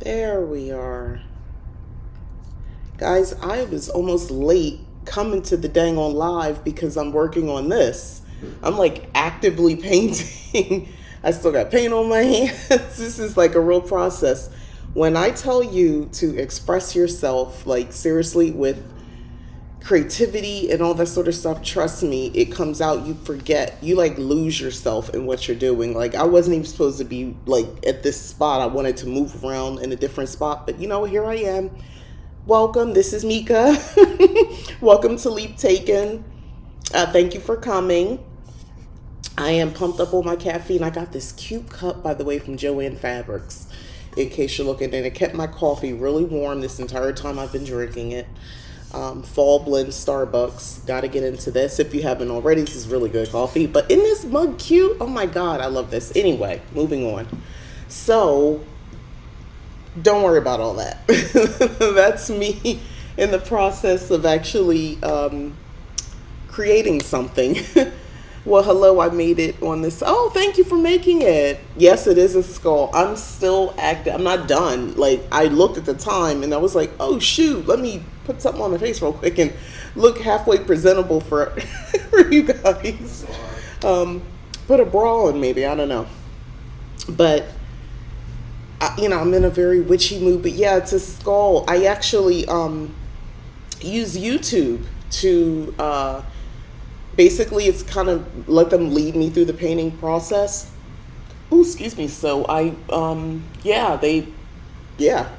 There we are. Guys, I was almost late coming to the dang on live because I'm working on this. I'm like actively painting. I still got paint on my hands. This is like a real process. When I tell you to express yourself, like seriously, with creativity and all that sort of stuff, trust me, it comes out. You forget, you like lose yourself in what you're doing. Like I wasn't even supposed to be like at this spot. I wanted to move around in a different spot, but you know, here I am. Welcome, this is Mika. Welcome to Leap Taken. Thank you for coming. I am pumped up on my caffeine. I got this cute cup, by the way, from Joanne Fabrics, in case you're looking, and it kept my coffee really warm this entire time I've been drinking it. Fall blend Starbucks. Gotta get into this if you haven't already. This is really good coffee. But isn't this mug cute? Oh my god, I love this. Anyway, moving on. So don't worry about all that. That's me in the process of actually creating something. Well, hello, I made it on this. Oh, thank you for making it. Yes, it is a skull. I'm still active. I'm not done. Like, I looked at the time and I was like, oh, shoot, let me put something on my face real quick and look halfway presentable for, for you guys. Put a bra on maybe. I don't know. But, I'm in a very witchy mood. But yeah, it's a skull. I actually use YouTube to... basically, it's kind of let them lead me through the painting process. Oh, excuse me. So yeah.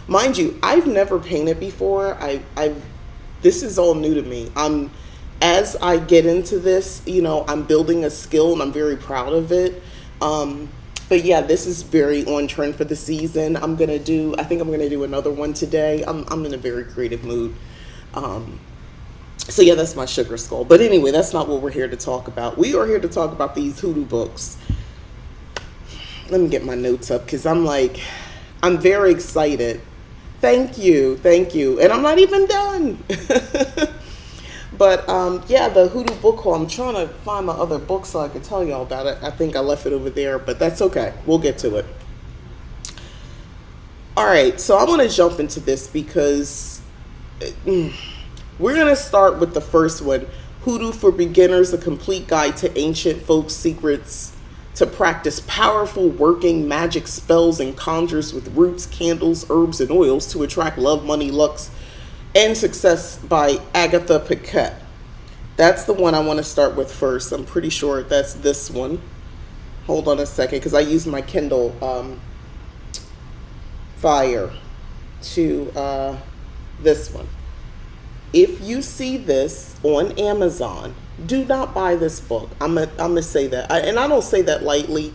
Mind you, I've never painted before. This is all new to me. As I get into this, I'm building a skill and I'm very proud of it. But yeah, this is very on trend for the season. I think I'm gonna do another one today. I'm in a very creative mood. So yeah, that's my sugar skull. But anyway, that's not what we're here to talk about. We are here to talk about these hoodoo books. Let me get my notes up because I'm very excited. Thank you. And I'm not even done. But yeah, the hoodoo book haul. I'm trying to find my other book so I can tell y'all about it. I think I left it over there, but that's okay. We'll get to it. All right, so I want to jump into this because... we're going to start with the first one, Hoodoo for Beginners, a complete guide to ancient folk secrets to practice powerful working magic spells and conjures with roots, candles, herbs, and oils to attract love, money, luck, and success by Agatha Paquette. That's the one I want to start with first. I'm pretty sure that's this one. Hold on a second, because I use my Kindle Fire to this one. If you see this on Amazon, do not buy this book. I'm gonna say that. And I don't say that lightly.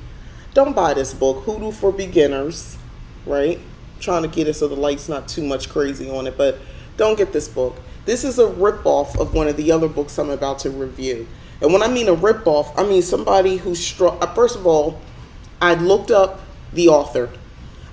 Don't buy this book, Hoodoo for Beginners, right? Trying to get it so the light's not too much crazy on it, but don't get this book. This is a ripoff of one of the other books I'm about to review. And when I mean a ripoff, I mean somebody who first of all, I looked up the author.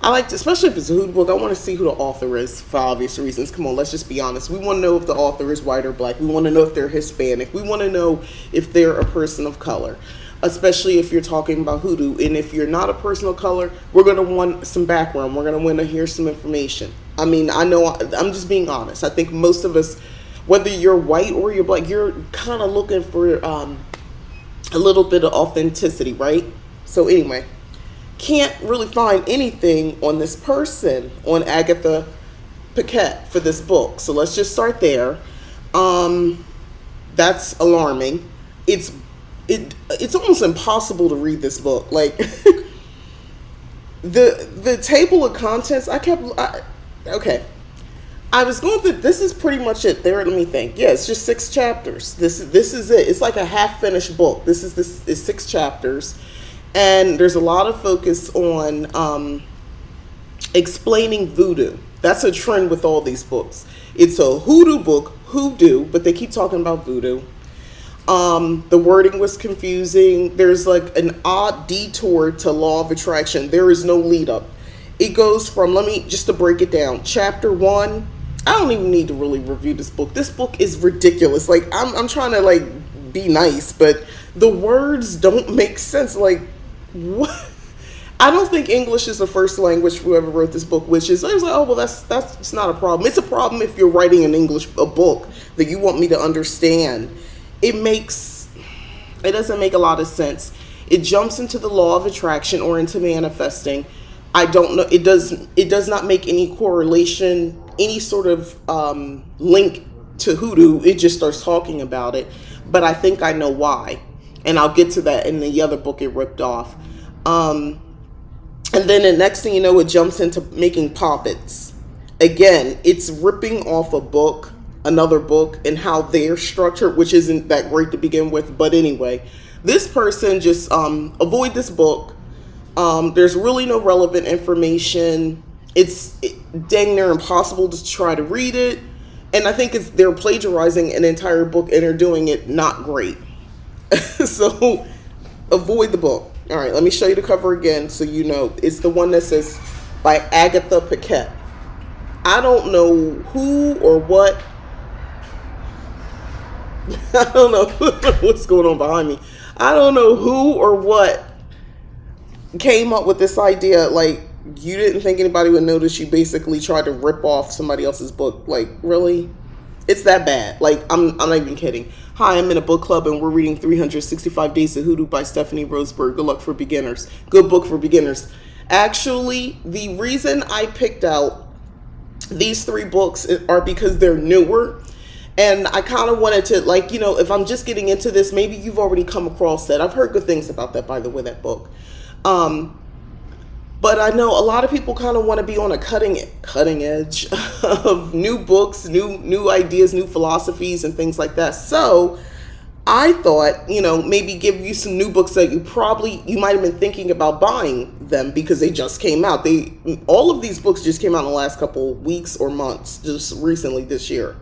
I like to, especially if it's a hoodoo book, I want to see who the author is for obvious reasons. Come on, let's just be honest. We want to know if the author is white or black. We want to know if they're Hispanic. We want to know if they're a person of color, especially if you're talking about hoodoo. And if you're not a person of color, we're going to want some background. We're going to want to hear some information. I mean, I know, I'm just being honest. I think most of us, whether you're white or you're black, you're kind of looking for a little bit of authenticity, right? So anyway. Can't really find anything on this person, on Agatha Paquette, for this book. So let's just start there. That's alarming. It's almost impossible to read this book. Like the table of contents, okay. I was going through, this is pretty much it. There, let me think. Yeah, it's just 6 chapters. This is it. It's like a half finished book. This is 6 chapters. And there's a lot of focus on explaining voodoo. That's a trend with all these books. It's a hoodoo book, hoodoo, but they keep talking about voodoo. The wording was confusing. There's like an odd detour to law of attraction. There is no lead up. It goes from, just to break it down, chapter 1. I don't even need to really review this book. This book is ridiculous. Like, I'm trying to be nice, but the words don't make sense. Like, what? I don't think English is the first language for whoever wrote this book, which is, I was like, oh, well, that's it's not a problem. It's a problem if you're writing a book that you want me to understand. It doesn't make a lot of sense. It jumps into the law of attraction or into manifesting. I don't know. It does not make any correlation, any sort of link to hoodoo. It just starts talking about it. But I think I know why. And I'll get to that in the other book it ripped off. And then the next thing you know, it jumps into making puppets. Again, it's ripping off another book, and how they're structured, which isn't that great to begin with. But anyway, this person just avoid this book. There's really no relevant information. It's dang near impossible to try to read it. And I think they're plagiarizing an entire book, and they're doing it not great. So avoid the book. All right, let me show you the cover again so you know. It's the one that says by Agatha Paquette. I don't know who or what. I don't know what's going on behind me. I don't know who or what came up with this idea. Like, you didn't think anybody would notice you basically tried to rip off somebody else's book. Like, really? It's that bad. Like, I'm not even kidding. Hi, I'm in a book club and we're reading 365 Days of Hoodoo by Stephanie Roseberg. Good luck for beginners. Good book for beginners. Actually, the reason I picked out these 3 books are because they're newer. And I kind of wanted to, like, you know, if I'm just getting into this, maybe you've already come across that. I've heard good things about that, by the way, that book. But I know a lot of people kind of want to be on a cutting edge of new books, new ideas, new philosophies, and things like that. So I thought, you know, maybe give you some new books that you might have been thinking about buying them because they just came out. All of these books just came out in the last couple weeks or months, just recently this year.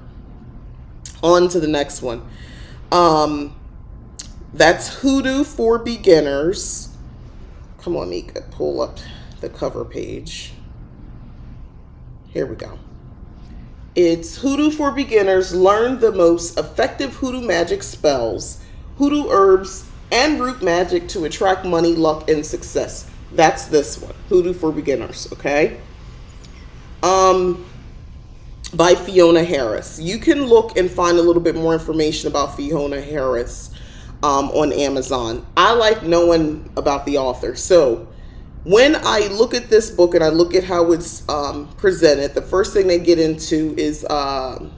On to the next one. That's Hoodoo for Beginners. Come on, Mika, pull up the cover page. Here we go. It's Hoodoo for Beginners. Learn the most effective hoodoo magic spells, hoodoo herbs, and root magic to attract money, luck, and success. That's this one, Hoodoo for Beginners, okay? By Fiona Harris. You can look and find a little bit more information about Fiona Harris on Amazon. I like knowing about the author. So when I look at this book and I look at how it's presented, the first thing they get into is the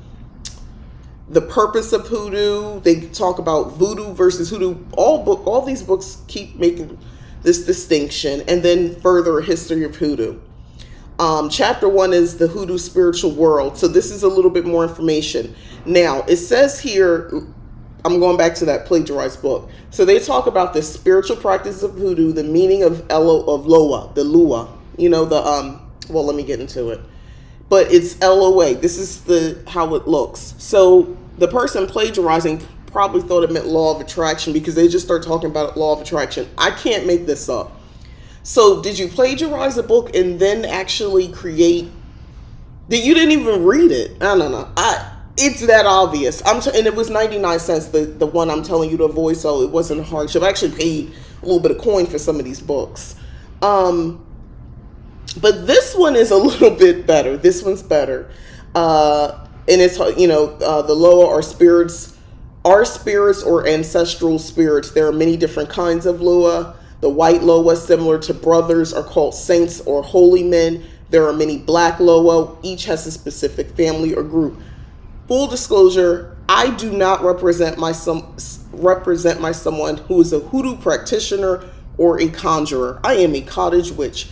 purpose of hoodoo. They talk about voodoo versus hoodoo. All these books keep making this distinction, and then further history of hoodoo. Chapter 1 is the hoodoo spiritual world. So this is a little bit more information. Now, it says here, I'm going back to that plagiarized book. So they talk about the spiritual practice of hoodoo, the meaning of Loa, the Lua. You know, well, let me get into it. But it's LOA. This is how it looks. So the person plagiarizing probably thought it meant law of attraction because they just start talking about law of attraction. I can't make this up. So did you plagiarize a book and then actually create that you didn't even read it? I don't know. It's that obvious. And it was 99 cents, the one I'm telling you to avoid, so it wasn't a hardship. I actually paid a little bit of coin for some of these books. But this one is a little bit better. This one's better. And it's, the Loa are spirits or ancestral spirits. There are many different kinds of Loa. The white Loa, similar to brothers, are called saints or holy men. There are many black Loa. Each has a specific family or group. Full disclosure, I do not represent my someone who is a hoodoo practitioner or a conjurer. I am a cottage witch.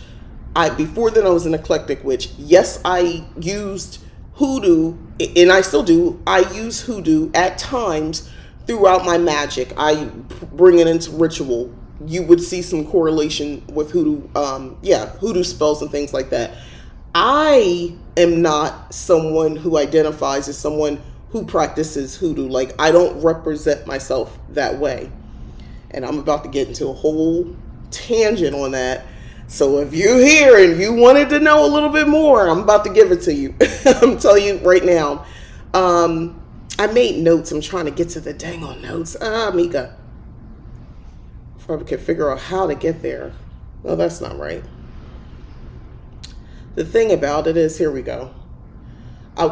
Before then, I was an eclectic witch. Yes, I used hoodoo, and I still do. I use hoodoo at times throughout my magic. I bring it into ritual. You would see some correlation with hoodoo, hoodoo spells and things like that. I am not someone who identifies as someone who practices hoodoo. Like, I don't represent myself that way. And I'm about to get into a whole tangent on that. So if you're here and you wanted to know a little bit more, I'm about to give it to you. I'm telling you right now. I made notes. I'm trying to get to the dang on notes. Mika. Probably could figure out how to get there. Oh, that's not right. The thing about it is, here we go. I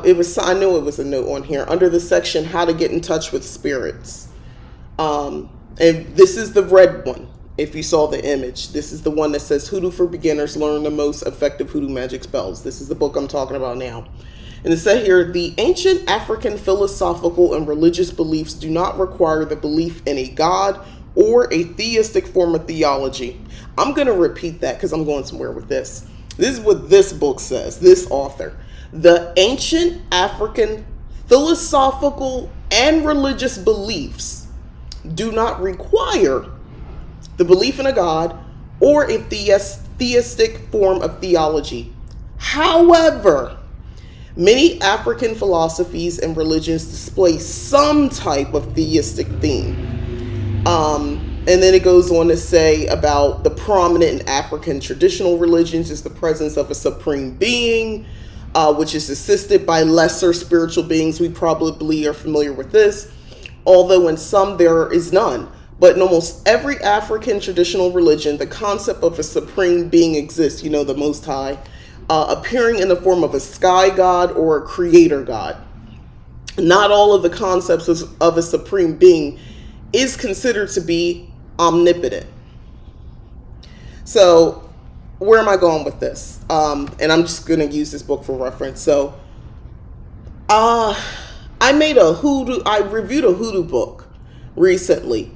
knew it was a note on here under the section how to get in touch with spirits. And this is the red one. If you saw the image, this is the one that says Hoodoo for Beginners, Learn the Most Effective Hoodoo Magic Spells. This is the book I'm talking about now. And it said here, the ancient African philosophical and religious beliefs do not require the belief in a god or a theistic form of theology. I'm going to repeat that because I'm going somewhere with this. This is what this book says, this author. The ancient African philosophical and religious beliefs do not require the belief in a god or a theistic form of theology. However, many African philosophies and religions display some type of theistic theme. And then it goes on to say about the prominent in African traditional religions is the presence of a supreme being, which is assisted by lesser spiritual beings. We probably are familiar with this, although in some there is none. But in almost every African traditional religion, the concept of a supreme being exists, the Most High, appearing in the form of a sky god or a creator god. Not all of the concepts of a supreme being is considered to be omnipotent. So where am I going with this? And I'm just going to use this book for reference. So I reviewed a Hoodoo book recently,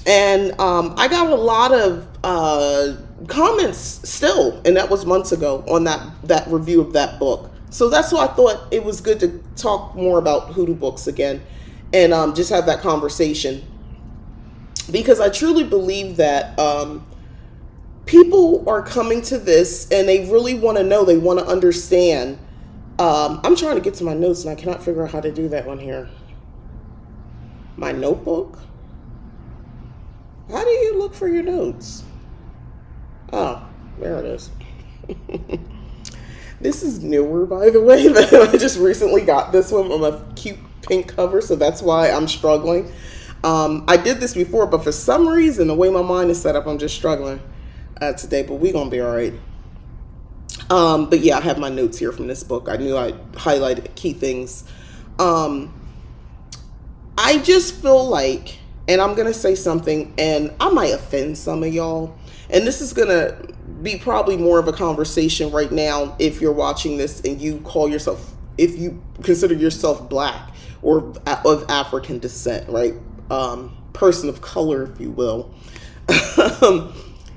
and I got a lot of comments still, and that was months ago, on that review of that book. So that's why I thought it was good to talk more about Hoodoo books again, and just have that conversation, because I truly believe that people are coming to this and they really want to know, they want to understand. I'm trying to get to my notes and I cannot figure out how to do that one here. My notebook? How do you look for your notes? Oh, there it is. This is newer, by the way. I just recently got this one on a cute pink cover, so that's why I'm struggling. I did this before, but for some reason, the way my mind is set up, I'm just struggling today, but we're going to be all right. But yeah, I have my notes here from this book. I knew I highlighted key things. I just feel like, and I'm going to say something, and I might offend some of y'all, and this is going to be probably more of a conversation right now if you're watching this and you if you consider yourself black or of African descent, right? Person of color, if you will.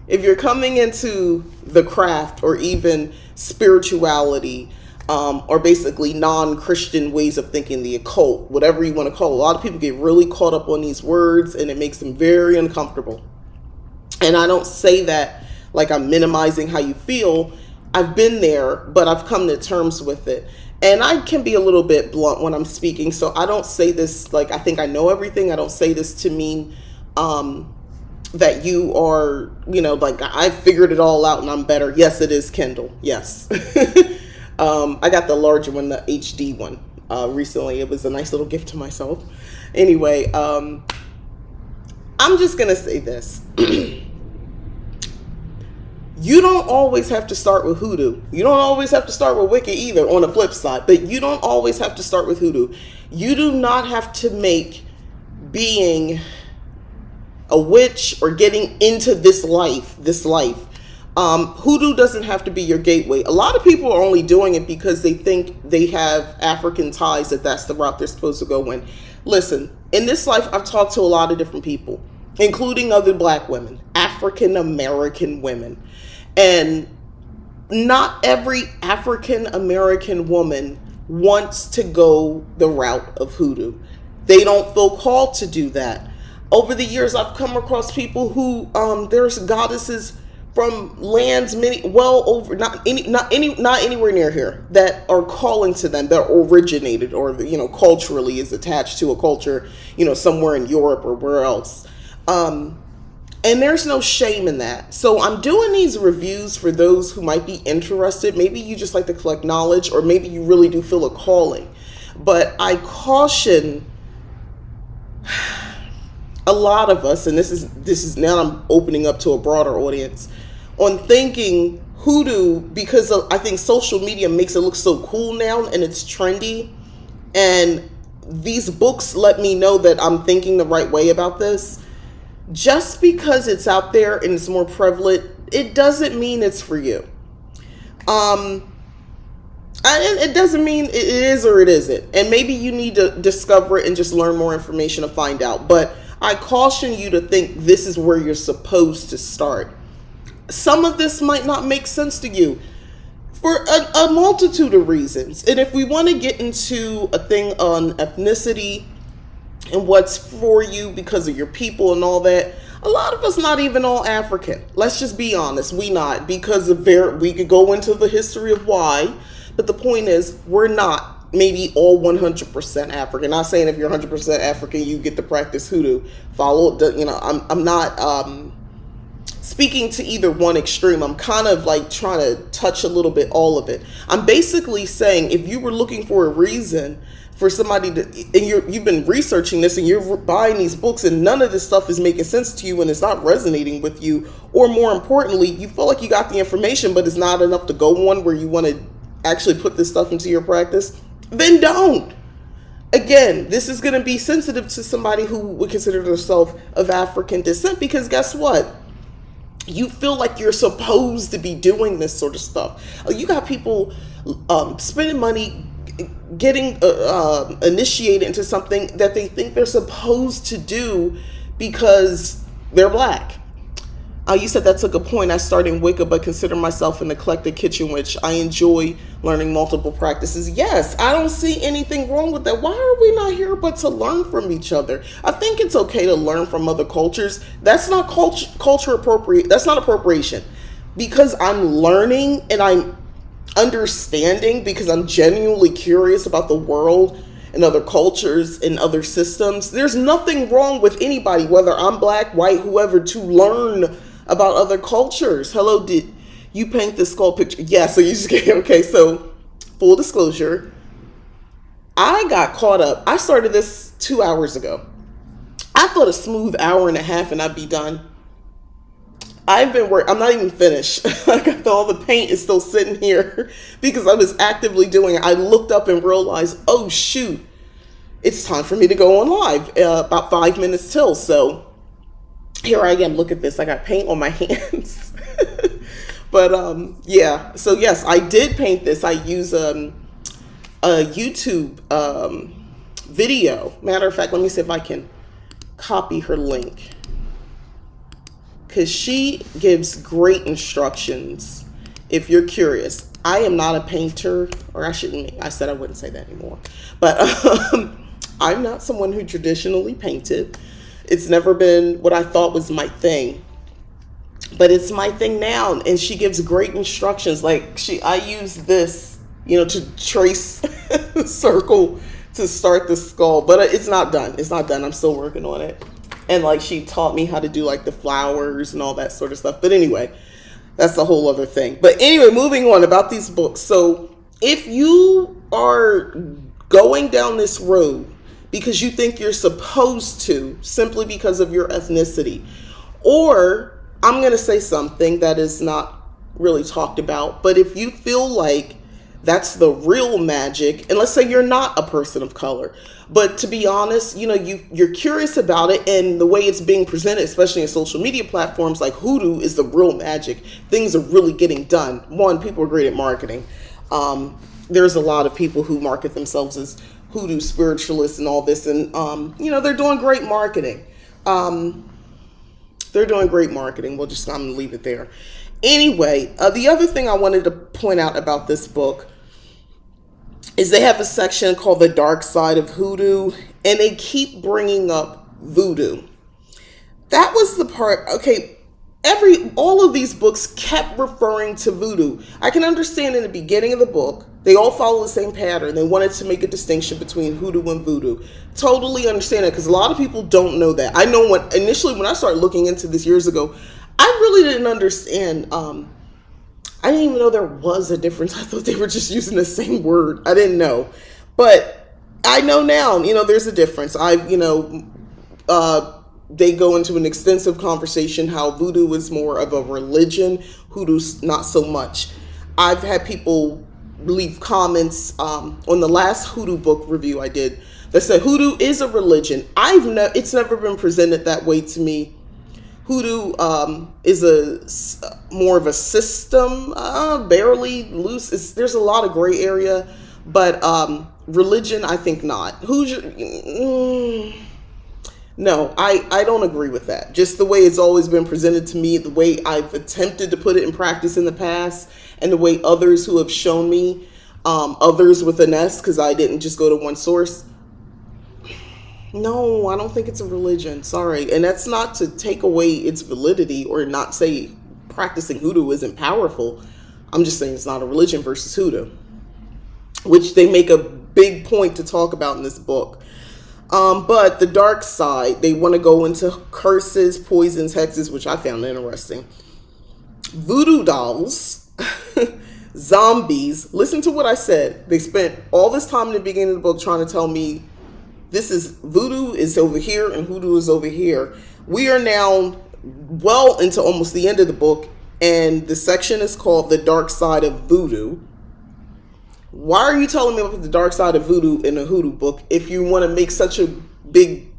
If you're coming into the craft or even spirituality, or basically non-Christian ways of thinking, the occult, whatever you want to call it, a lot of people get really caught up on these words and it makes them very uncomfortable. And I don't say that like I'm minimizing how you feel. I've been there, but I've come to terms with it. And I can be a little bit blunt when I'm speaking. So I don't say this like I think I know everything. I don't say this to mean that you are, like I figured it all out and I'm better. Yes, it is Kindle. Yes. I got the larger one, the HD one, recently. It was a nice little gift to myself. Anyway, I'm just going to say this. You don't always have to start with Hoodoo. You don't always have to start with Wicca either, on the flip side. But you don't always have to start with Hoodoo. You do not have to make being a witch or getting into this life. Hoodoo doesn't have to be your gateway. A lot of people are only doing it because they think they have African ties, that's the route they're supposed to go in. Listen, in this life, I've talked to a lot of different people, including other black women, African American women. And not every African American woman wants to go the route of Hoodoo. They don't feel called to do that. Over the years, I've come across people who there's goddesses from lands not anywhere near here that are calling to them, that originated or culturally is attached to a culture somewhere in Europe or where else. And there's no shame in that. So I'm doing these reviews for those who might be interested. Maybe you just like to collect knowledge, or maybe you really do feel a calling. But I caution a lot of us, and this is now I'm opening up to a broader audience. on thinking hoodoo because I think social media makes it look so cool now and it's trendy. And these books let me know that I'm thinking the right way about this. Just because it's out there and it's more prevalent, it doesn't mean it's for you. It doesn't mean it is or it isn't. And maybe you need to discover it and just learn more information to find out. But I caution you to think this is where you're supposed to start. Some of this might not make sense to you for a multitude of reasons. And if we want to get into a thing on ethnicity and what's for you because of your people and all that, a lot of us not even all African. Let's just be honest, we not, because of we could go into the history of why, but the point is we're not maybe all 100% African. Not saying if you're 100% African you get to practice hoodoo. I'm not speaking to either one extreme. I'm kind of like trying to touch a little bit all of it. I'm basically saying if you were looking for a reason for somebody to, and you've been researching this and you're buying these books and none of this stuff is making sense to you and it's not resonating with you, or more importantly, you feel like you got the information but it's not enough to go on where you want to actually put this stuff into your practice, then don't. Again, this is going to be sensitive to somebody who would consider themselves of African descent, because guess what? You feel like you're supposed to be doing this sort of stuff. You got people spending money getting initiated into something that they think they're supposed to do because they're black. You said that's a good point. I started in Wicca, but consider myself an eclectic kitchen witch. I enjoy learning multiple practices. Yes, I don't see anything wrong with that. Why are we not here but to learn from each other? I think it's okay to learn from other cultures. That's not culture appropriate. That's not appropriation. Because I'm learning and I'm understanding, because I'm genuinely curious about the world and other cultures and other systems. There's nothing wrong with anybody, whether I'm black, white, whoever, to learn about other cultures. Hello, did you paint this skull picture? Yeah, so you just get, okay, so full disclosure, I got caught up. I started this 2 hours ago. I thought a smooth hour and a half and I'd be done. I'm not even finished. Like, all the paint is still sitting here because I was actively doing it. I looked up and realized, oh shoot, it's time for me to go on live. About 5 minutes till. So here I am. Look at this. I got paint on my hands. But yeah. So yes, I did paint this. I use a YouTube video. Matter of fact, let me see if I can copy her link, because she gives great instructions if you're curious. I am not a painter, or I said I wouldn't say that anymore. But I'm not someone who traditionally painted. It's never been what I thought was my thing. But it's my thing now, and she gives great instructions. Like I use this, to trace the circle to start the skull. But it's not done. It's not done. I'm still working on it. And like she taught me how to do like the flowers and all that sort of stuff. But anyway, that's a whole other thing. But anyway, moving on about these books. So if you are going down this road because you think you're supposed to, simply because of your ethnicity, or I'm going to say something that is not really talked about, but if you feel like that's the real magic, and let's say you're not a person of color, but to be honest, you're curious about it, and the way it's being presented, especially in social media platforms like Hoodoo, is the real magic. Things are really getting done. One, people are great at marketing. There's a lot of people who market themselves as Hoodoo spiritualists and all this, and they're doing great marketing. They're doing great marketing. I'm going to leave it there. Anyway, the other thing I wanted to point out about this book is they have a section called The Dark Side of Hoodoo, and they keep bringing up voodoo. That was the part, okay, all of these books kept referring to voodoo. I can understand in the beginning of the book, they all follow the same pattern. They wanted to make a distinction between hoodoo and voodoo. Totally understand it, because a lot of people don't know that. I know initially when I started looking into this years ago, I really didn't understand. I didn't even know there was a difference. I thought they were just using the same word. I didn't know. But I know now, there's a difference. I've, they go into an extensive conversation how voodoo is more of a religion, hoodoo's not so much. I've had people leave comments on the last hoodoo book review I did that said hoodoo is a religion. It's never been presented that way to me. Hoodoo is more of a system, barely loose. There's a lot of gray area, but religion, I think not. No, I don't agree with that. Just the way it's always been presented to me, the way I've attempted to put it in practice in the past, and the way others who have shown me, others with an S, because I didn't just go to one source. No, I don't think it's a religion. Sorry. And that's not to take away its validity or not say practicing hoodoo isn't powerful. I'm just saying it's not a religion versus hoodoo, which they make a big point to talk about in this book. But the dark side, they want to go into curses, poisons, hexes, which I found interesting. Voodoo dolls, zombies. Listen to what I said. They spent all this time in the beginning of the book trying to tell me voodoo is over here and hoodoo is over here. We are now well into almost the end of the book, and the section is called The Dark Side of Voodoo. Why are you telling me about the dark side of voodoo in a hoodoo book if you want to make such a big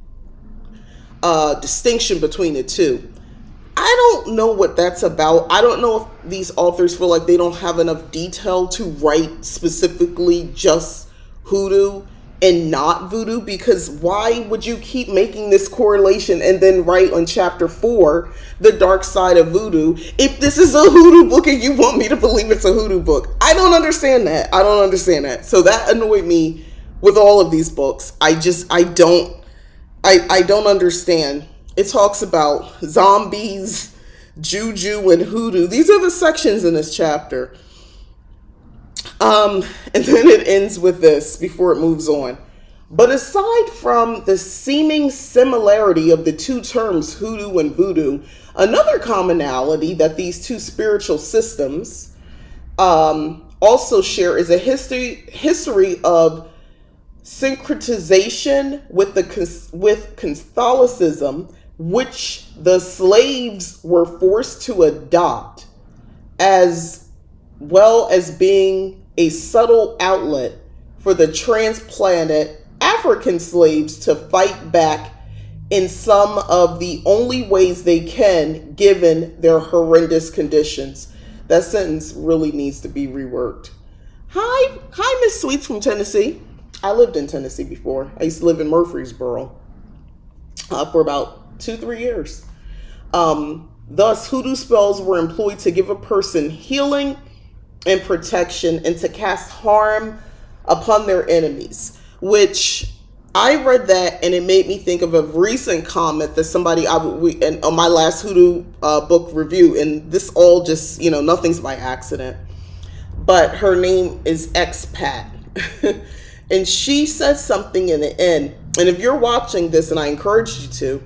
distinction between the two? I don't know what that's about. I don't know if these authors feel like they don't have enough detail to write specifically just hoodoo and not voodoo, because why would you keep making this correlation and then write on chapter 4 the dark side of voodoo if this is a hoodoo book and you want me to believe it's a hoodoo book? I don't understand that. So that annoyed me with all of these books. I don't understand. It talks about zombies, juju, and hoodoo. These are the sections in this chapter. And then it ends with this before it moves on. But aside from the seeming similarity of the two terms hoodoo and voodoo, another commonality that these two spiritual systems also share is a history of syncretization with Catholicism, which the slaves were forced to adopt, as well as being a subtle outlet for the transplanted African slaves to fight back in some of the only ways they can, given their horrendous conditions. That sentence really needs to be reworked. Hi, Miss Sweets from Tennessee. I lived in Tennessee before. I used to live in Murfreesboro for about 2-3 years. Thus, hoodoo spells were employed to give a person healing and protection and to cast harm upon their enemies, which I read that and it made me think of a recent comment that somebody on my last hoodoo book review, and this all just, nothing's by accident, but her name is Expat. And she said something in the end, and if you're watching this, and I encourage you to,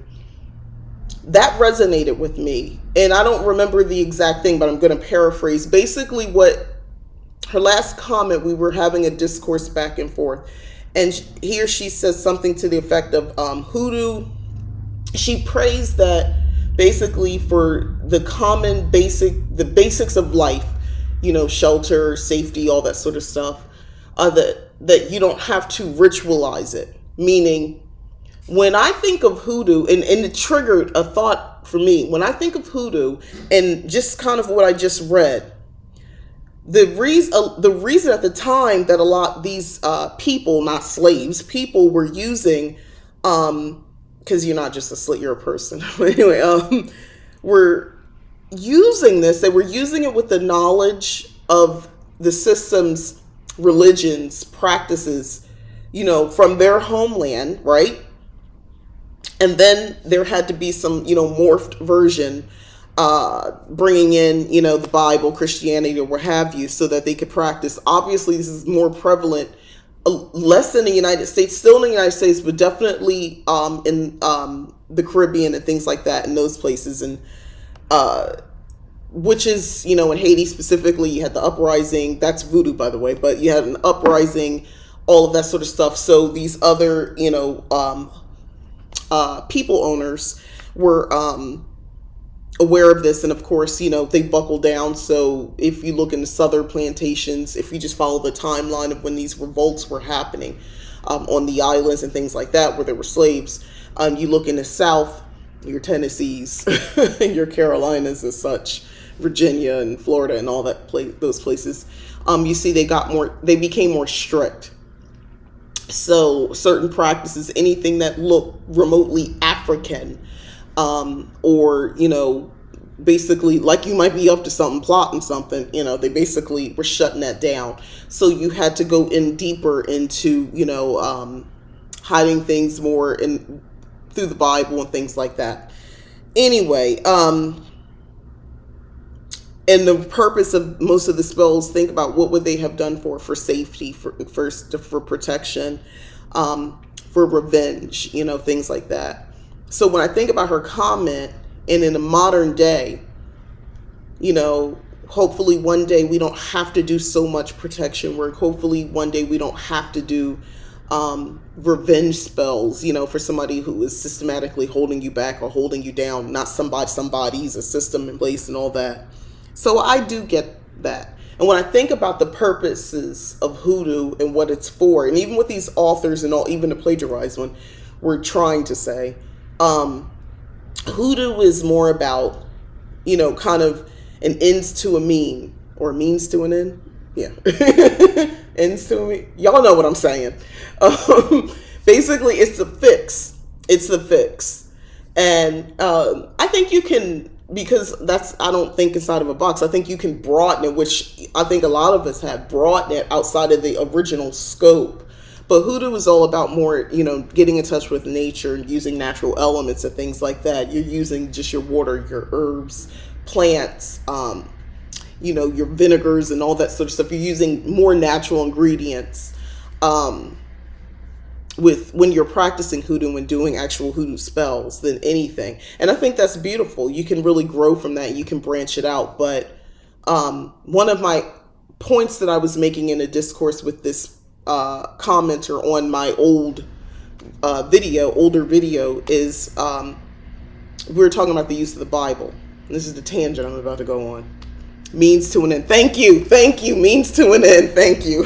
that resonated with me. And I don't remember the exact thing, but I'm going to paraphrase. Basically what her last comment, we were having a discourse back and forth. And she says something to the effect of hoodoo. She praised that basically for the basics of life, shelter, safety, all that sort of stuff, that you don't have to ritualize it. Meaning, when I think of hoodoo, and it triggered a thought for me, when I think of hoodoo and just kind of what I just read, the reason at the time that a lot of these people, not slaves, people were using, because you're not just a slave, you're a person. Anyway, were using this, they were using it with the knowledge of the system's religions, practices, from their homeland, right? And then there had to be some, morphed version, bringing in, the Bible, Christianity, or what have you, so that they could practice. Obviously, this is more prevalent, less in the United States, still in the United States, but definitely in the Caribbean and things like that, in those places. And which is, in Haiti specifically, you had the uprising. That's voodoo, by the way, but you had an uprising, all of that sort of stuff. So these other, people owners were aware of this, and of course, they buckled down. So if you look into southern plantations, if you just follow the timeline of when these revolts were happening on the islands and things like that, where there were slaves, you look in the South, your Tennessees, your Carolinas and such, Virginia and Florida and all that those places, you see they became more strict. So certain practices, anything that looked remotely African, or basically like you might be up to something, plotting something, they basically were shutting that down. So you had to go in deeper into hiding things more in through the Bible and things like that. Anyway, and the purpose of most of the spells, think about what would they have done for safety, for protection, for revenge, things like that. So when I think about her comment, and in a modern day, hopefully one day we don't have to do so much protection work. Hopefully one day we don't have to do revenge spells, for somebody who is systematically holding you back or holding you down, not somebody's a system in place and all that. So I do get that. And when I think about the purposes of hoodoo and what it's for, and even what these authors and all, even the plagiarized one, were trying to say, hoodoo is more about, kind of an ends to a mean, or a means to an end. Yeah. Ends to a mean. Y'all know what I'm saying. Basically, it's the fix. It's the fix. And I think you can, because I don't think inside of a box. I think you can broaden it, which I think a lot of us have broadened it outside of the original scope. But hoodoo is all about more, getting in touch with nature and using natural elements and things like that. You're using just your water, your herbs, plants, your vinegars and all that sort of stuff. You're using more natural ingredients when you're practicing hoodoo and doing actual hoodoo spells than anything. And I think that's beautiful. You can really grow from that. You can branch it out. But one of my points that I was making in a discourse with this commenter on my older video is we were talking about the use of the Bible. And this is the tangent I'm about to go on. Means to an end. Thank you. Means to an end. Thank you.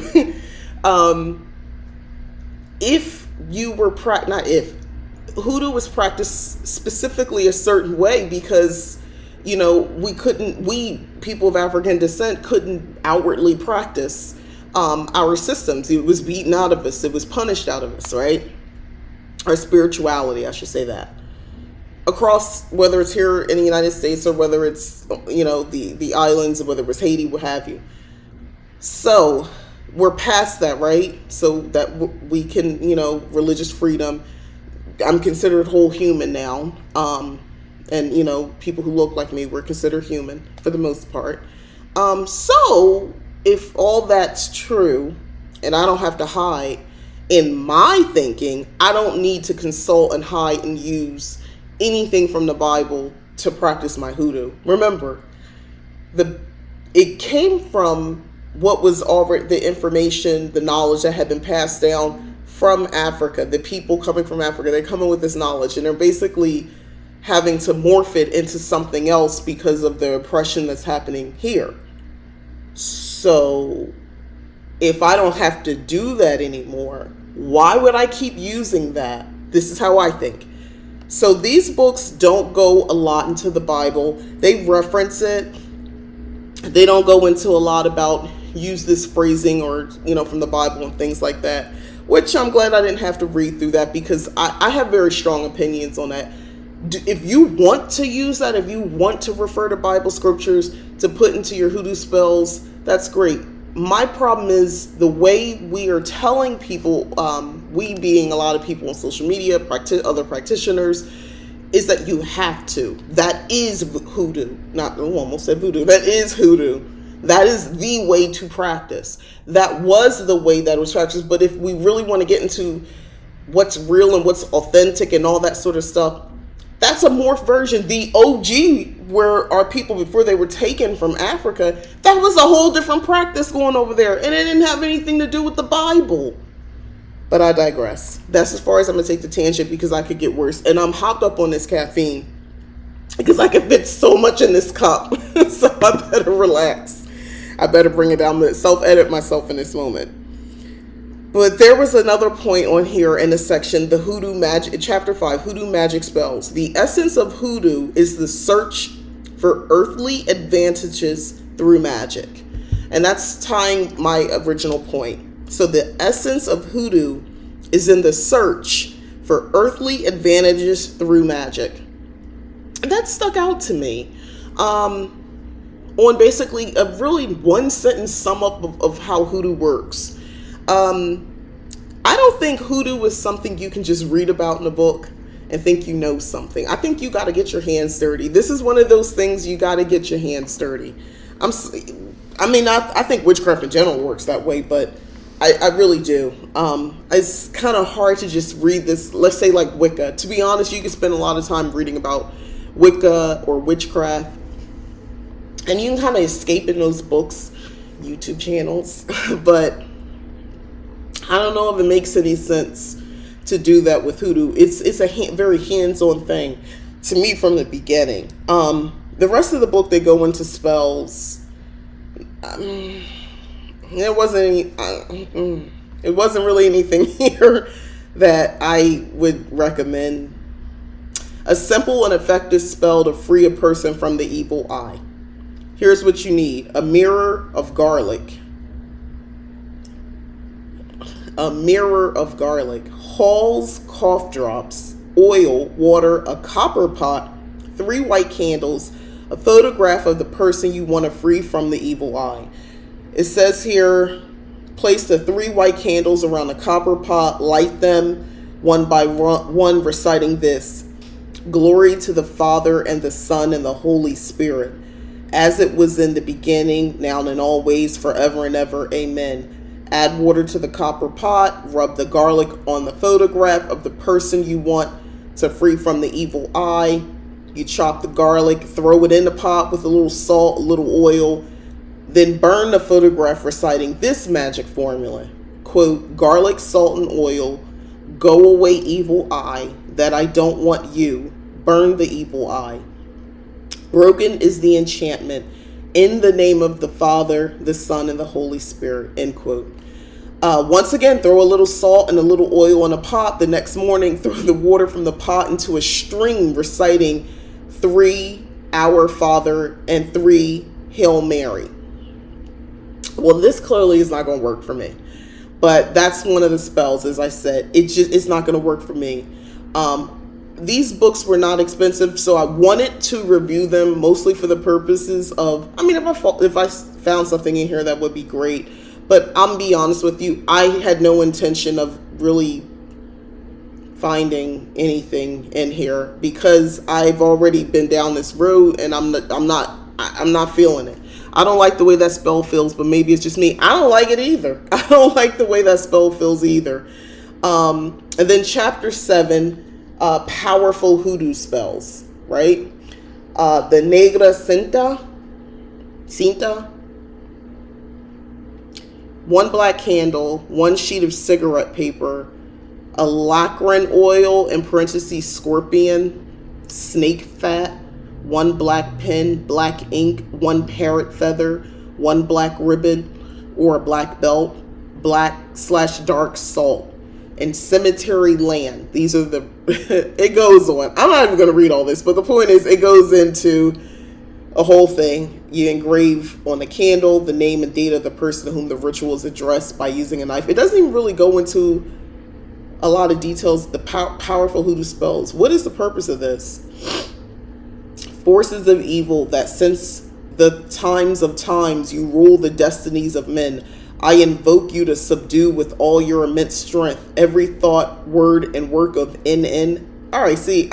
If you were hoodoo was practiced specifically a certain way, because we people of African descent couldn't outwardly practice our systems. It was beaten out of us. It was punished out of us, right? Our spirituality, I should say that. Across, whether it's here in the United States or whether it's, the islands, or whether it was Haiti, what have you. So we're past that, right? So that we can, religious freedom. I'm considered whole human now. And, people who look like me were considered human for the most part. So if all that's true, and I don't have to hide, in my thinking, I don't need to consult and hide and use anything from the Bible to practice my hoodoo. Remember, it came from what was already the information, the knowledge that had been passed down from Africa. The people coming from Africa, they're coming with this knowledge, and they're basically having to morph it into something else because of the oppression that's happening here. So if I don't have to do that anymore, why would I keep using that? This is how I think. So these books don't go a lot into the Bible. They reference it. They don't go into a lot about use this phrasing or, from the Bible and things like that, which I'm glad I didn't have to read through that, because I have very strong opinions on that. If you want to use that, if you want to refer to Bible scriptures to put into your hoodoo spells, that's great. My problem is the way we are telling people, we being a lot of people on social media, other practitioners, is that you have to. That is hoodoo. Almost said voodoo. That is hoodoo. That is the way to practice. That was the way that it was practiced. But if we really want to get into what's real and what's authentic and all that sort of stuff, that's a morph version. The OG, where our people before they were taken from Africa, that was a whole different practice going over there. And it didn't have anything to do with the Bible. But I digress. That's as far as I'm going to take the tangent because I could get worse. And I'm hopped up on this caffeine because I can fit so much in this cup. So I better relax. I better bring it down. I'm going to self-edit myself in this moment. But there was another point on here in the section, the Hoodoo Magic, Chapter 5, Hoodoo Magic Spells. The essence of Hoodoo is the search for earthly advantages through magic. And that's tying my original point. So the essence of Hoodoo is in the search for earthly advantages through magic. And that stuck out to me. On basically a really one sentence sum up of how Hoodoo works. I don't think Hoodoo is something you can just read about in a book and think you know something. I think you got to get your hands dirty. This is one of those things you got to get your hands dirty. I think witchcraft in general works that way, but I really do. It's kind of hard to just read this, let's say like Wicca. To be honest, you can spend a lot of time reading about Wicca or witchcraft, and you can kind of escape in those books, YouTube channels, but I don't know if it makes any sense to do that with Hoodoo. It's a very hands-on thing to me from the beginning. The rest of the book, they go into spells. It wasn't really anything here that I would recommend. A simple and effective spell to free a person from the evil eye. Here's what you need: a mirror of garlic. A mirror of garlic, Hall's cough drops, oil, water, a copper pot, 3 white candles, a photograph of the person you want to free from the evil eye. It says here, place the 3 white candles around the copper pot, light them one by one, reciting this: Glory to the Father and the Son and the Holy Spirit, as it was in the beginning, now and always, forever and ever. Amen. Add water to the copper pot, rub the garlic on the photograph of the person you want to free from the evil eye. You chop the garlic, throw it in the pot with a little salt, a little oil, then burn the photograph reciting this magic formula. Quote, garlic, salt, and oil, go away evil eye, that I don't want you, burn the evil eye. Broken is the enchantment, in the name of the Father, the Son, and the Holy Spirit, end quote. Once again, throw a little salt and a little oil in a pot. The next morning, throw the water from the pot into a stream, reciting 3 Our Father and 3 Hail Mary. Well, this clearly is not going to work for me. But that's one of the spells, as I said. It's not going to work for me. These books were not expensive, so I wanted to review them mostly for the purposes of, if I found something in here, that would be great. But I'm be honest with you, I had no intention of really finding anything in here because I've already been down this road and I'm not feeling it. I don't like the way that spell feels, but maybe it's just me. I don't like it either. I don't like the way that spell feels either. And then chapter 7, powerful hoodoo spells, right? The Negra Cinta, 1 black candle, 1 sheet of cigarette paper, a lacqueran oil, in parentheses, scorpion, snake fat, 1 black pen, black ink, 1 parrot feather, 1 black ribbon or a black belt, black/dark salt, and cemetery land. These are the, it goes on. I'm not even going to read all this, but the point is it goes into a whole thing. You engrave on the candle the name and date of the person to whom the ritual is addressed by using a knife. It doesn't even really go into a lot of details. The powerful hoodoo spells. What is the purpose of this? Forces of evil that since the times of times you rule the destinies of men, I invoke you to subdue with all your immense strength every thought, word, and work of NN. All right, see,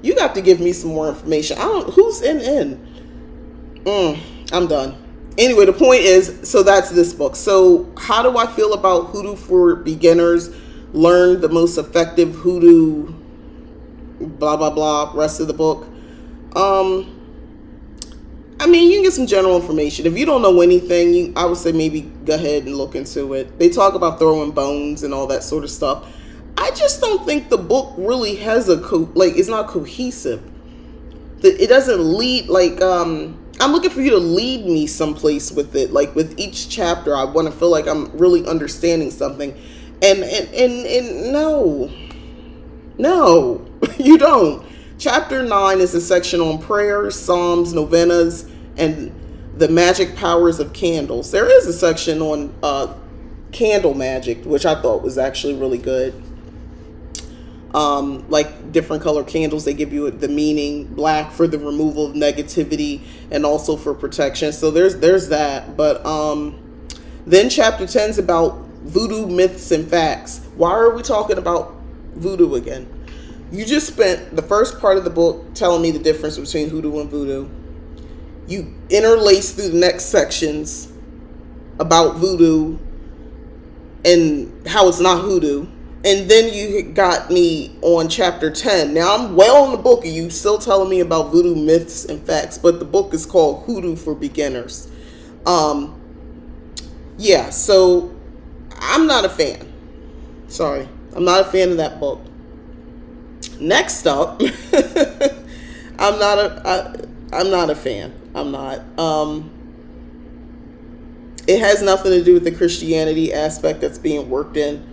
you got to give me some more information. Who's NN? I'm done. Anyway, the point is, so that's this book. So how do I feel about Hoodoo for beginners? Learn the most effective hoodoo, blah, blah, blah, rest of the book. I mean, you can get some general information. If you don't know anything, I would say maybe go ahead and look into it. They talk about throwing bones and all that sort of stuff. I just don't think the book really has it's not cohesive. It doesn't lead, I'm looking for you to lead me someplace with it. Like with each chapter, I want to feel like I'm really understanding something. And no, you don't. Chapter 9 is a section on prayers, psalms, novenas, and the magic powers of candles. There is a section on candle magic, which I thought was actually really good. Like different color candles, they give you the meaning. Black for the removal of negativity and also for protection. So there's that. But then chapter 10 is about voodoo myths and facts. Why are we talking about voodoo again? You just spent the first part of the book telling me the difference between hoodoo and voodoo. You interlace through the next sections about voodoo and how it's not hoodoo. And then you got me on chapter 10. Now I'm well in the book and you still telling me about voodoo myths and facts, but the book is called Hoodoo for Beginners. Yeah, so I'm not a fan. Sorry, I'm not a fan of that book. Next up, I'm not a fan. I'm not. It has nothing to do with the Christianity aspect that's being worked in.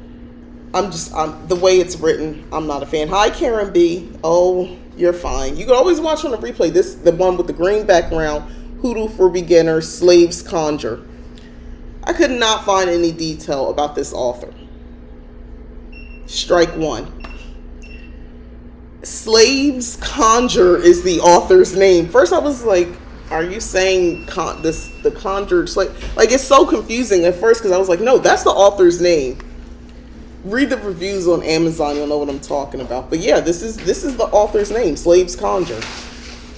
The way it's written, I'm not a fan. Hi, Karen B. Oh, you're fine. You can always watch on the replay. The one with the green background, Hoodoo for Beginners, Slaves Conjure. I could not find any detail about this author. Strike one. Slaves Conjure is the author's name. First I was like, are you saying the conjured slave? Like, it's so confusing at first because I was like, no, that's the author's name. Read the reviews on Amazon, you'll know what I'm talking about. But yeah, this is the author's name, Slaves Conjure.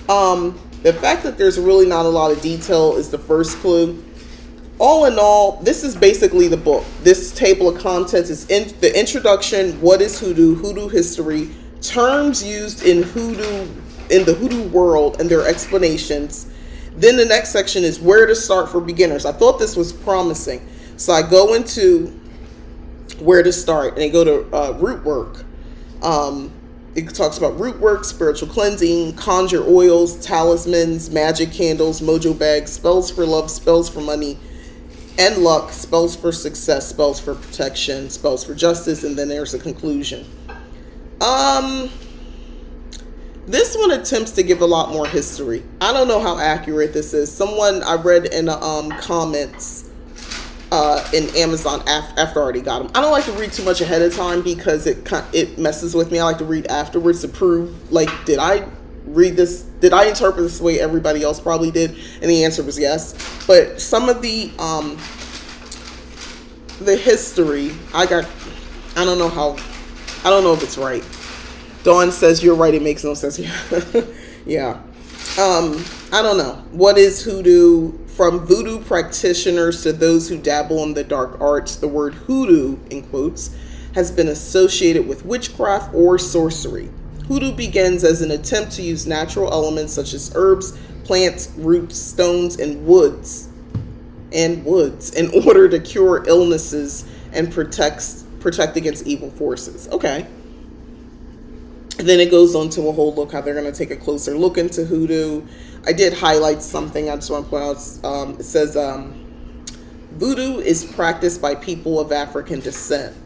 The fact that there's really not a lot of detail is the first clue. All in all, this is basically the book. This table of contents is in the introduction, what is hoodoo, hoodoo history, terms used in the hoodoo world and their explanations. Then the next section is where to start for beginners. I thought this was promising. So I go into where to start and I go to root work. It talks about root work, spiritual cleansing, conjure oils, talismans, magic candles, mojo bags, spells for love, spells for money and luck, spells for success, spells for protection, spells for justice, and then there's a conclusion. This one attempts to give a lot more history. I don't know how accurate this is. Someone I read in the comments in Amazon after I already got them. I don't like to read too much ahead of time because it messes with me. I like to read afterwards to prove, like, did I read this? Did I interpret this the way everybody else probably did? And the answer was yes. But some of the history, I don't know if it's right. Dawn says you're right, it makes no sense. Yeah. I don't know. What is hoodoo? From voodoo practitioners to those who dabble in the dark arts, the word hoodoo, in quotes, has been associated with witchcraft or sorcery. Hoodoo begins as an attempt to use natural elements such as herbs, plants, roots, stones, and woods in order to cure illnesses and protect against evil forces. Okay. Then it goes on to a whole look how they're going to take a closer look into hoodoo. I did highlight something I just want to point out. It says voodoo is practiced by people of African descent.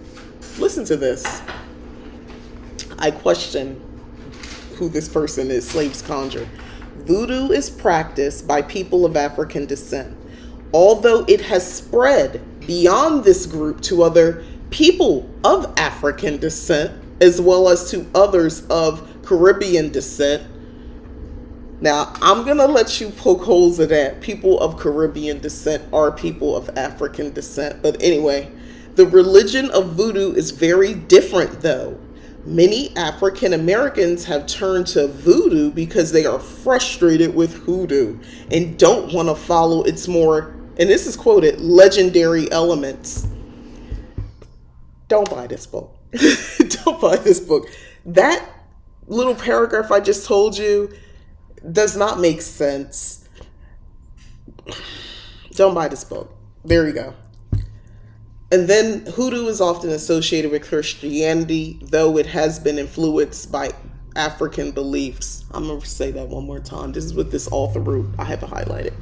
Listen to this. I question who this person is, Slaves Conjure. Voodoo is practiced by people of African descent. Although it has spread beyond this group to other people of African descent, as well as to others of Caribbean descent. Now, I'm going to let you poke holes at that. People of Caribbean descent are people of African descent. But anyway, the religion of voodoo is very different, though. Many African Americans have turned to voodoo because they are frustrated with hoodoo and don't want to follow its more, and this is quoted, legendary elements. Don't buy this book. Don't buy this book. That little paragraph I just told you does not make sense. Don't buy this book. There you go. And then Hoodoo is often associated with Christianity, though it has been influenced by African beliefs. I'm going to say that one more time. This is what this author wrote. I have it highlighted.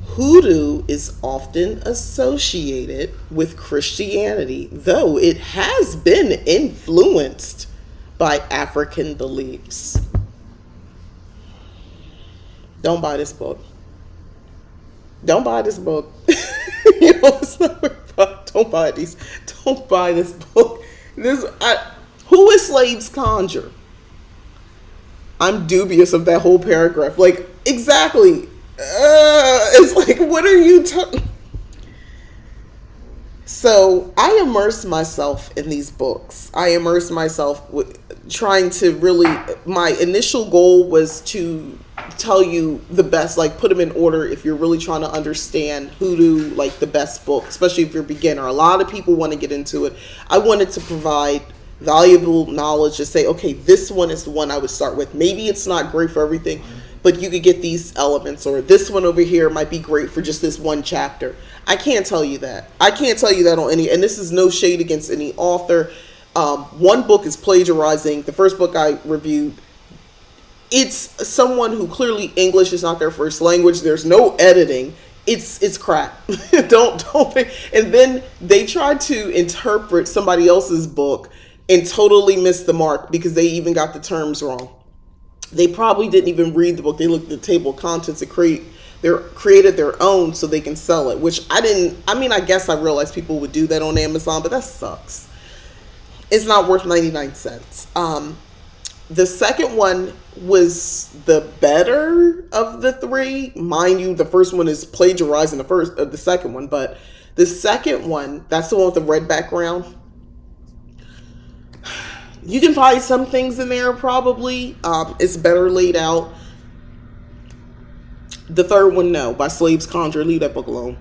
Hoodoo is often associated with Christianity, though it has been influenced by African beliefs. Don't buy this book. Don't buy this book. You know, it's not don't buy these. Don't buy this book. Who is slaves conjure? I'm dubious of that whole paragraph. Like, exactly. It's like, what are you talking? So I immerse myself in these books. I immerse myself with trying to really, my initial goal was to tell you the best, like put them in order if you're really trying to understand Hoodoo, like the best book, especially if you're a beginner. A lot of people want to get into it. I wanted to provide valuable knowledge to say, okay, this one is the one I would start with. Maybe it's not great for everything, but you could get these elements, or this one over here might be great for just this one chapter. I can't tell you that. I can't tell you that on any, and this is no shade against any author. One book is plagiarizing. The first book I reviewed, it's someone who clearly English is not their first language. There's no editing. It's crap. don't. And then they tried to interpret somebody else's book and totally missed the mark because they even got the terms wrong. They probably didn't even read the book. They looked at the table of contents and created their own so they can sell it, which I didn't. I mean, I guess I realized people would do that on Amazon, but that sucks. It's not worth 99 cents. The second one was the better of the three. Mind you, the first one is plagiarizing the second one, but the second one, that's the one with the red background. You can find some things in there probably. It's better laid out. The third one, no, by Slaves Conjure. Leave that book alone.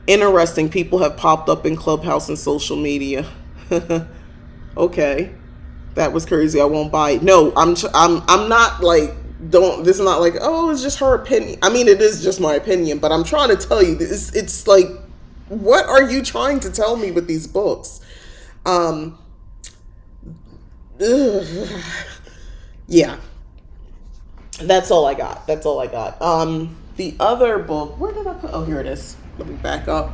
Interesting. People have popped up in Clubhouse and social media. Okay, that was crazy. I won't buy it. No, I'm not like, this is not like, oh, it's just her opinion. I mean, it is just my opinion, but I'm trying to tell you this. It's like, what are you trying to tell me with these books? Yeah, that's all I got. The other book, where did I put? Oh, here it is. Let me back up.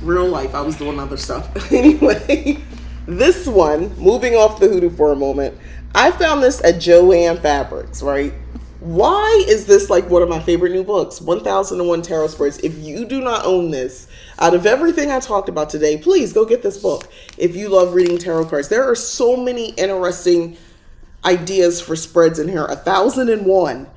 Real life, I was doing other stuff. Anyway, this one, moving off the Hoodoo for a moment, I found this at Joann Fabrics, right? Why is this like one of my favorite new books? 1001 Tarot Spreads. If you do not own this, out of everything I talked about today, please go get this book. If you love reading tarot cards, there are so many interesting ideas for spreads in here. 1001.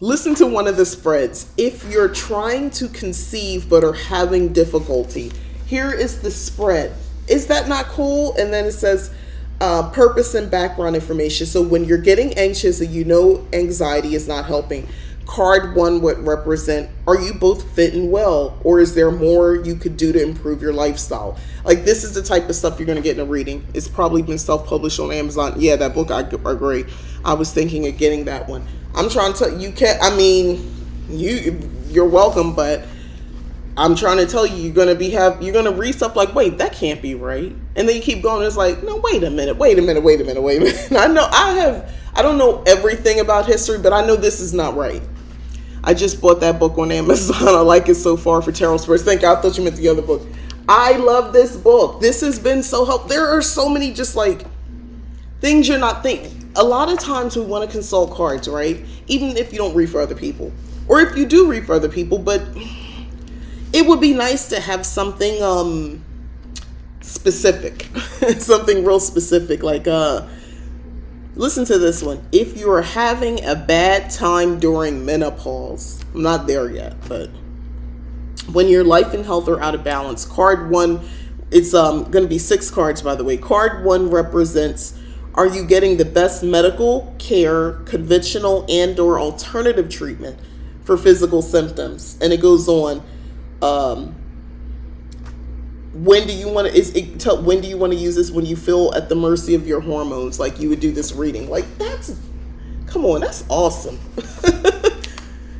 Listen to one of the spreads. If you're trying to conceive but are having difficulty, here is the spread. Is that not cool? And then it says purpose and background information. So when you're getting anxious and you know anxiety is not helping, card 1 would represent, are you both fit and well, or is there more you could do to improve your lifestyle? Like, this is the type of stuff you're going to get in a reading. It's probably been self-published on Amazon. Yeah, that book, I agree. I was thinking of getting that one. I'm trying to tell you, you're welcome, but I'm trying to tell you, you're going to read stuff like, wait, that can't be right. And then you keep going, it's like, no, wait a minute. I don't know everything about history, but I know this is not right. I just bought that book on Amazon. I like it so far for tarot spreads. Thank you. I thought you meant the other book. I love this book. This has been so helpful. There are so many just like things you're not thinking. A lot of times we want to consult cards, right? Even if you don't read for other people, or if you do read for other people, but it would be nice to have something specific, something real specific. Like listen to this one. If you are having a bad time during menopause, I'm not there yet, but when your life and health are out of balance, card 1, it's going to be 6 cards, by the way. Card 1 represents, are you getting the best medical care, conventional and or alternative treatment for physical symptoms? And it goes on. When do you want to? When do you want to use this? When you feel at the mercy of your hormones, like you would do this reading. Like that's, come on, that's awesome.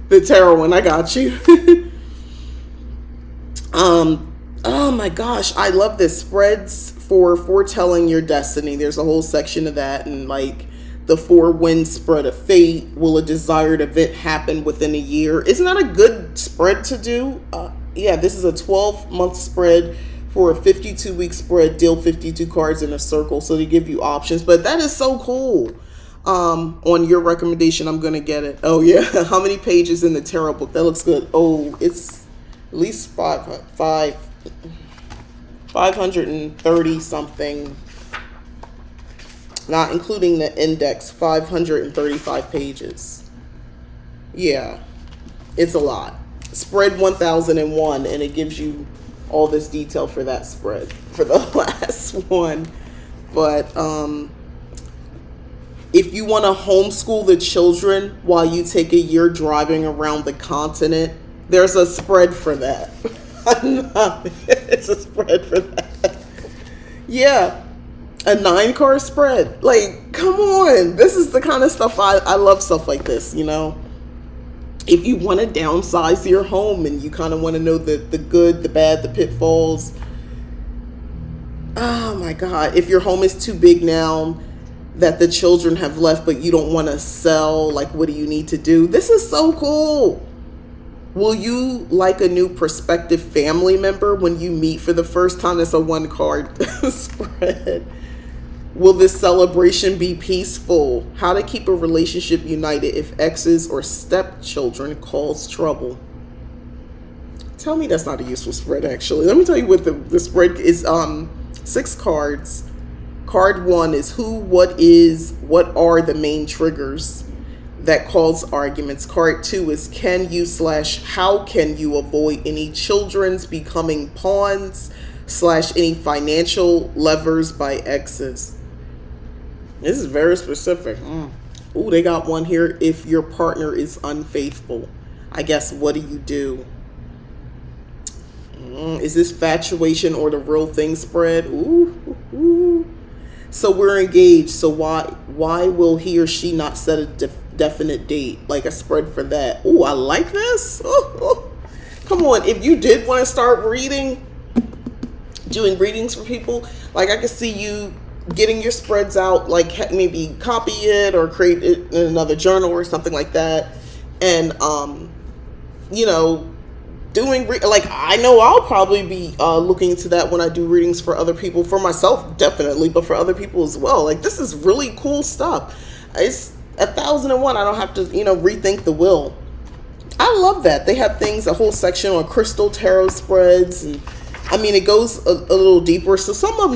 The tarot one, I got you. Oh my gosh, I love this. Spreads for foretelling your destiny. There's a whole section of that, and like the 4 wind spread of fate. Will a desired event happen within a year? Isn't that a good spread to do? Yeah, this is a 12-month spread for a 52-week spread. Deal 52 cards in a circle, so they give you options. But that is so cool. On your recommendation, I'm gonna get it. Oh yeah, how many pages in the tarot book? That looks good. Oh, it's at least 530 something, not including the index. 535 pages. Yeah, it's a lot. Spread 1001, and it gives you all this detail for that spread for the last one. But if you want to homeschool the children while you take a year driving around the continent, there's a spread for that. It's a spread for that. Yeah, a 9-card spread. Like, come on. This is the kind of stuff I love, stuff like this, you know. If you want to downsize your home and you kind of want to know the good, the bad, the pitfalls. Oh my God. If your home is too big now that the children have left, but you don't want to sell, like, what do you need to do? This is so cool. Will you like a new prospective family member when you meet for the first time? It's a 1-card spread. Will this celebration be peaceful? How to keep a relationship united if exes or stepchildren cause trouble. Tell me that's not a useful spread, actually. Let me tell you what the spread is. 6 cards. Card 1 is who, what are the main triggers that cause arguments. Card 2 is can you / how can you avoid any children's becoming pawns / any financial levers by exes. This is very specific. Ooh, they got one here. If your partner is unfaithful, I guess, what do you do? Is this fatuation or the real thing spread? Ooh. So we're engaged. So why will he or she not set a definite date? Like a spread for that. Ooh, I like this. Ooh. Come on. If you did want to start doing readings for people, like I could see you getting your spreads out, like maybe copy it or create it in another journal or something like that. And, you know, like I know I'll probably be looking into that when I do readings for other people, for myself definitely, but for other people as well. Like, this is really cool stuff. It's 1001. I don't have to, rethink the will. I love that they have things, a whole section on crystal tarot spreads, and I mean it goes a little deeper. So some of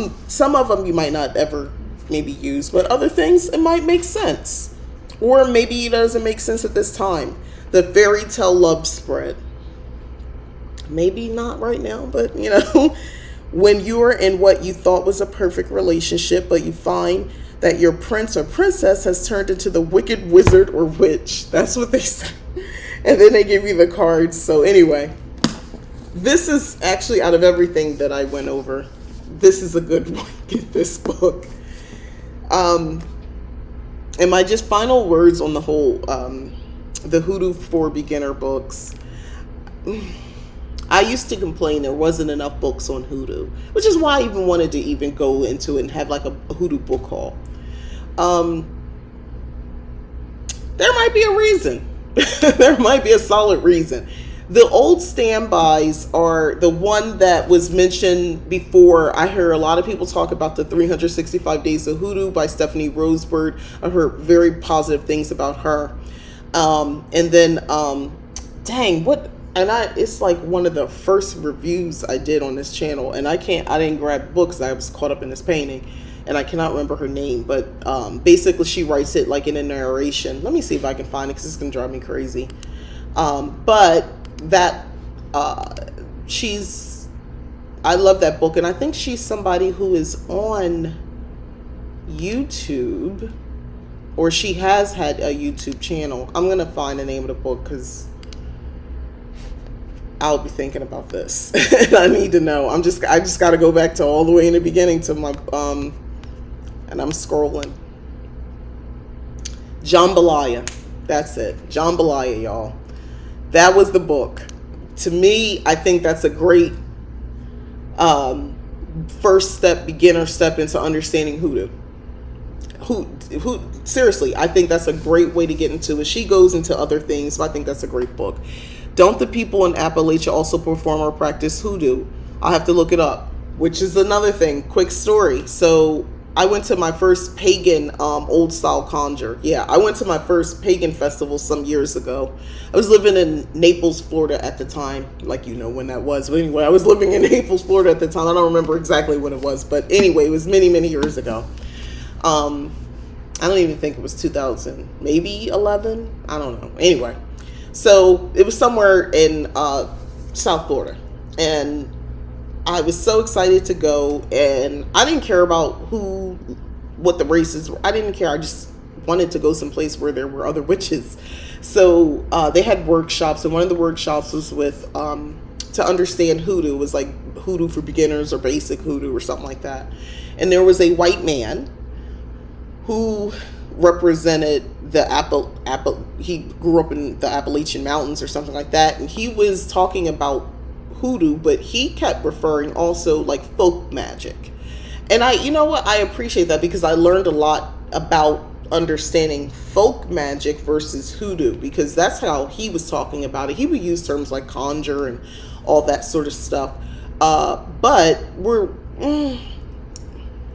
them you might not ever maybe use, but other things it might make sense, or maybe it doesn't make sense at this time. The fairy tale love spread. Maybe not right now, but when you are in what you thought was a perfect relationship, but you find that your prince or princess has turned into the wicked wizard or witch. That's what they say. And then they give you the cards. So anyway, this is actually, out of everything that I went over, this is a good one. Get this book. And my just final words on the whole, the Hoodoo for beginner books. I used to complain there wasn't enough books on Hoodoo, which is why I even wanted to even go into it and have like a Hoodoo book haul. There might be a reason. There might be a solid reason. The old standbys are the one that was mentioned before. I heard a lot of people talk about the 365 Days of Hoodoo by Stephanie Rosebird. I heard very positive things about her. And then, it's like one of the first reviews I did on this channel, and I didn't grab books. I was caught up in this painting, and I cannot remember her name, but basically she writes it like in a narration. Let me see if I can find it, because it's gonna drive me crazy. But that I love that book, and I think she's somebody who is on YouTube, or she has had a YouTube channel. I'm gonna find the name of the book, because I'll be thinking about this. I need to know. I just got to go back to all the way in the beginning to my and I'm scrolling. Jambalaya. That's it. Jambalaya, y'all. That was the book. To me, I think that's a great first step, beginner step into understanding hoodoo. Who seriously, I think that's a great way to get into it. She goes into other things, but I think that's a great book. Don't the people in Appalachia also perform or practice hoodoo? I'll have to look it up, which is another thing. Quick story. So I went to my first pagan old style conjure. Yeah, I went to my first pagan festival some years ago. I was living in Naples, Florida at the time. Like, you know when that was. But anyway, I was living in Naples, Florida at the time. I don't remember exactly when it was. But anyway, it was many, many years ago. I don't even think it was 2000. Maybe 11? I don't know. Anyway. So it was somewhere in South Florida. And I was so excited to go, and I didn't care about what the races were. I didn't care. I just wanted to go someplace where there were other witches. So they had workshops, and one of the workshops was with to understand hoodoo. It was like hoodoo for beginners or basic hoodoo or something like that. And there was a white man who represented the he grew up in the Appalachian Mountains or something like that, and he was talking about hoodoo, but he kept referring also like folk magic. And you know what, I appreciate that, because I learned a lot about understanding folk magic versus hoodoo, because that's how he was talking about it. He would use terms like conjure and all that sort of stuff, but we're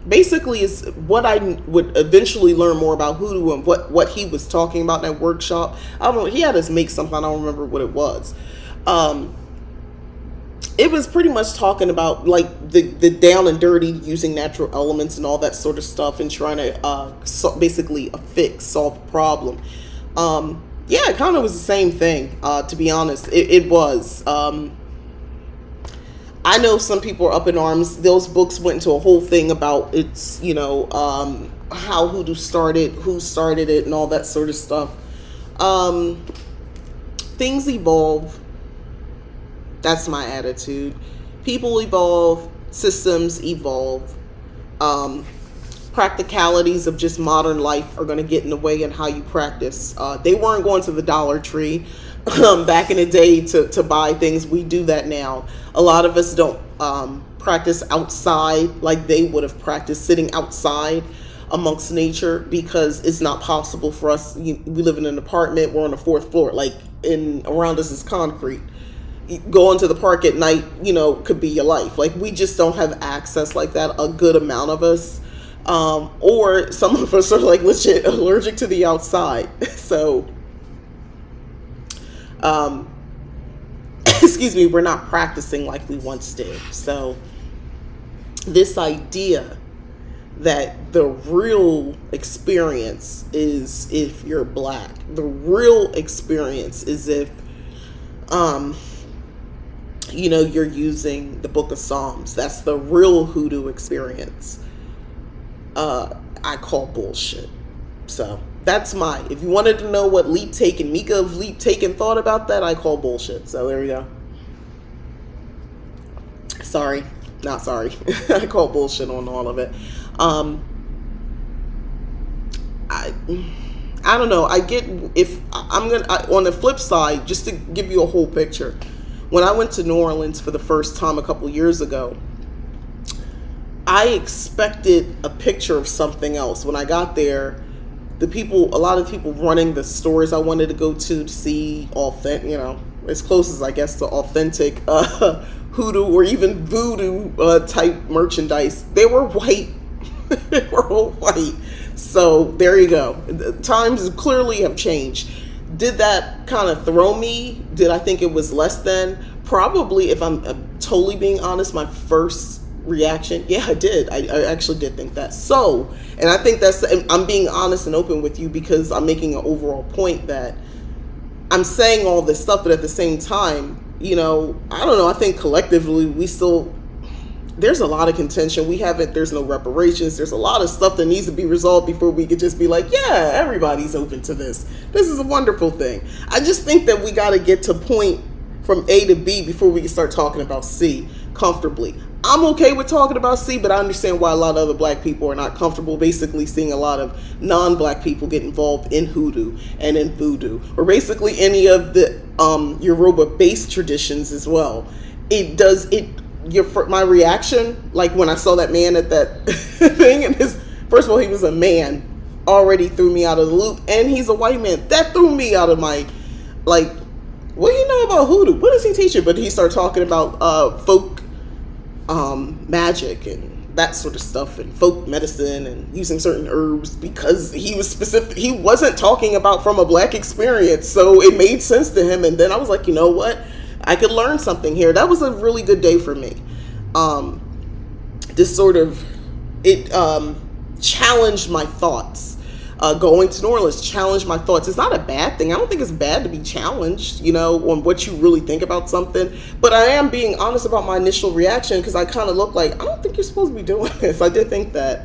basically is what I would eventually learn more about hoodoo and what he was talking about in that workshop. I don't know, he had us make something, I don't remember what it was. It was pretty much talking about like the down and dirty, using natural elements and all that sort of stuff, and trying to basically solve a problem. Yeah, it kind of was the same thing, to be honest. It was. I know some people are up in arms. Those books went into a whole thing about its, how hoodoo started, who started it, and all that sort of stuff. Things evolve. That's my attitude. People evolve. Systems evolve. Practicalities of just modern life are going to get in the way in how you practice. They weren't going to the Dollar Tree back in the day to buy things. We do that now. A lot of us don't practice outside like they would have practiced, sitting outside amongst nature, because it's not possible for us. We live in an apartment. We're on the 4th floor. Like, around us is concrete. Going to the park at night, could be your life. Like, we just don't have access like that, a good amount of us. Or some of us are like legit allergic to the outside. So, excuse me, we're not practicing like we once did. So this idea that the real experience is if you're black, the real experience is if, you're using the Book of Psalms. That's the real hoodoo experience. I call bullshit. So that's if you wanted to know what Leap Take and Mika of Leap Take thought about that, I call bullshit. So there you go. Sorry, not sorry. I call bullshit on all of it. I don't know. I get, if I'm gonna, on the flip side, just to give you a whole picture, when I went to New Orleans for the first time a couple years ago, I expected a picture of something else. When I got there, a lot of people running the stores I wanted to go to see authentic, as close as I guess to authentic hoodoo or even voodoo type merchandise, they were white. They were all white. So there you go. Times clearly have changed. Did that kind of throw me? Did I think it was less than? Probably, if I'm totally being honest, my first reaction, yeah, I did. I actually did think that. So, and I think I'm being honest and open with you because I'm making an overall point that I'm saying all this stuff, but at the same time, I don't know, I think collectively there's a lot of contention. There's no reparations. There's a lot of stuff that needs to be resolved before we could just be like, yeah, everybody's open to this. This is a wonderful thing. I just think that we got to get to a point from A to B before we can start talking about C comfortably. I'm okay with talking about C, but I understand why a lot of other black people are not comfortable basically seeing a lot of non-black people get involved in hoodoo and in voodoo, or basically any of the Yoruba-based traditions as well. My reaction, like when I saw that man at that thing, and first of all, he was a man, already threw me out of the loop, and he's a white man. That threw me out of my, like, what do you know about hoodoo? What does he teach you? But he started talking about folk magic and that sort of stuff, and folk medicine and using certain herbs, because he was specific. He wasn't talking about from a black experience, so it made sense to him. And then I was like, you know what? I could learn something here. That was a really good day for me. It challenged my thoughts. Going to New Orleans challenged my thoughts. It's not a bad thing. I don't think it's bad to be challenged, on what you really think about something. But I am being honest about my initial reaction, because I kind of looked like, I don't think you're supposed to be doing this. I did think that.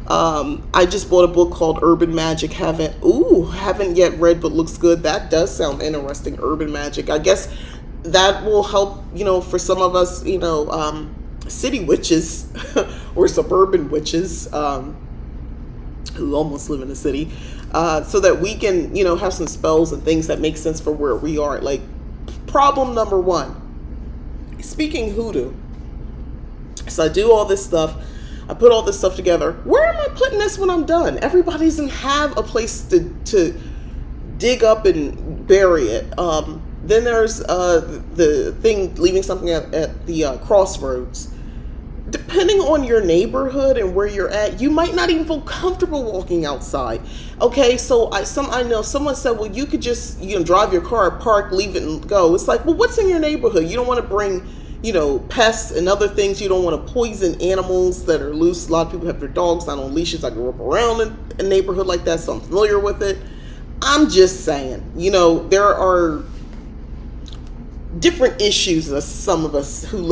I just bought a book called Urban Magic. Haven't yet read, but looks good. That does sound interesting. Urban Magic. I guess that will help, for some of us, city witches or suburban witches, who almost live in the city, so that we can, have some spells and things that make sense for where we are. Like, problem number one, speaking hoodoo. So I do all this stuff. I put all this stuff together. Where am I putting this when I'm done? Everybody doesn't have a place to dig up and bury it. Then there's the thing, leaving something at the crossroads. Depending on your neighborhood and where you're at, you might not even feel comfortable walking outside. Okay, so I know someone said, well, you could just drive your car, park, leave it, and go. It's like, well, what's in your neighborhood? You don't want to bring pests and other things. You don't want to poison animals that are loose. A lot of people have their dogs not on leashes. I grew up around in a neighborhood like that, so I'm familiar with it. I'm just saying, there are different issues as some of us who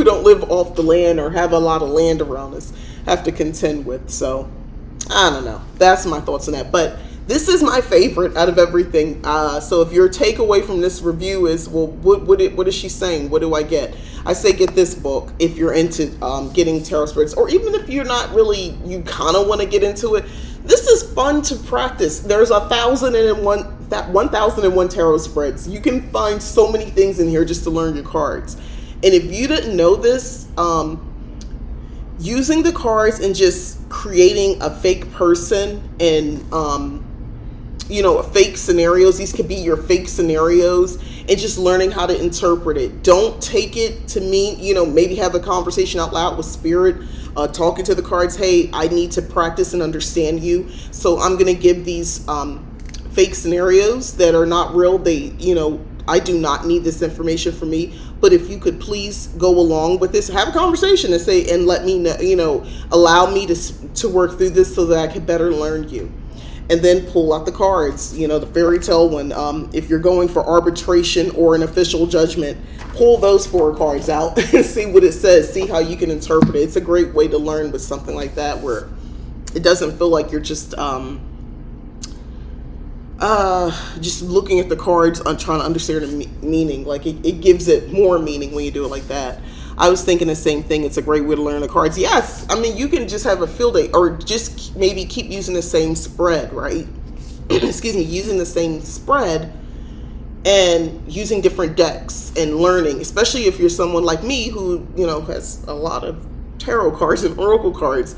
don't live off the land or have a lot of land around us have to contend with. So I don't know. That's my thoughts on that. But this is my favorite out of everything. So if your takeaway from this review is, well, what is she saying? What do I get? I say get this book if you're into getting tarot spreads, or even if you're not really, you kind of want to get into it. This is fun to practice. There's 1,001 tarot spreads. You can find so many things in here just to learn your cards. And if you didn't know this, using the cards and just creating a fake person and fake scenarios. These could be your fake scenarios, and just learning how to interpret it. Don't take it to mean, maybe have a conversation out loud with spirit, talking to the cards. Hey, I need to practice and understand you. So I'm going to give these fake scenarios that are not real. I do not need this information for me, but if you could please go along with this, have a conversation and say, and let me know, allow me to work through this so that I can better learn you. And then pull out the cards, the fairy tale one. If you're going for arbitration or an official judgment, pull those 4 cards out and see what it says. See how you can interpret it. It's a great way to learn with something like that, where it doesn't feel like you're just looking at the cards and trying to understand the meaning. Like it gives it more meaning when you do it like that. I was thinking the same thing. It's a great way to learn the cards. Yes, I mean, you can just have a field day, or just maybe keep using the same spread, right? Using the same spread and using different decks and learning, especially if you're someone like me who, has a lot of tarot cards and oracle cards.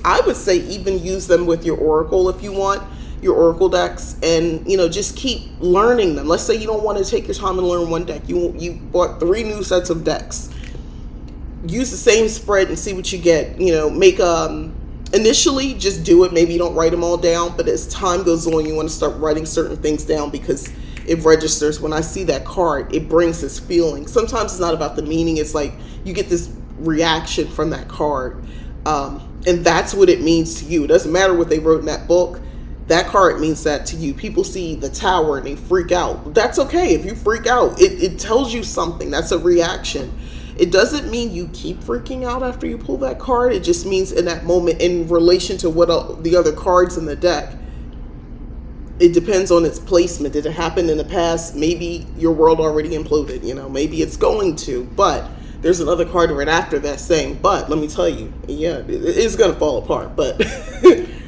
I would say even use them with your oracle if you want, your oracle decks, and just keep learning them. Let's say you don't want to take your time and learn one deck. You bought 3 new sets of decks. Use the same spread and see what you get. Make initially just do it. Maybe you don't write them all down, but as time goes on, you want to start writing certain things down, because it registers. When I see that card, it brings this feeling. Sometimes it's not about the meaning. It's like you get this reaction from that card, and that's what it means to you. It doesn't matter what they wrote in that book. That card means that to you. People see the tower and they freak out. That's okay. If you freak out, it tells you something. That's a reaction. It doesn't mean you keep freaking out after you pull that card. It just means in that moment, in relation to what the other cards in the deck, it depends on its placement. Did it happen in the past? Maybe your world already imploded, maybe it's going to, but there's another card right after that saying, but let me tell you, yeah, it is going to fall apart, but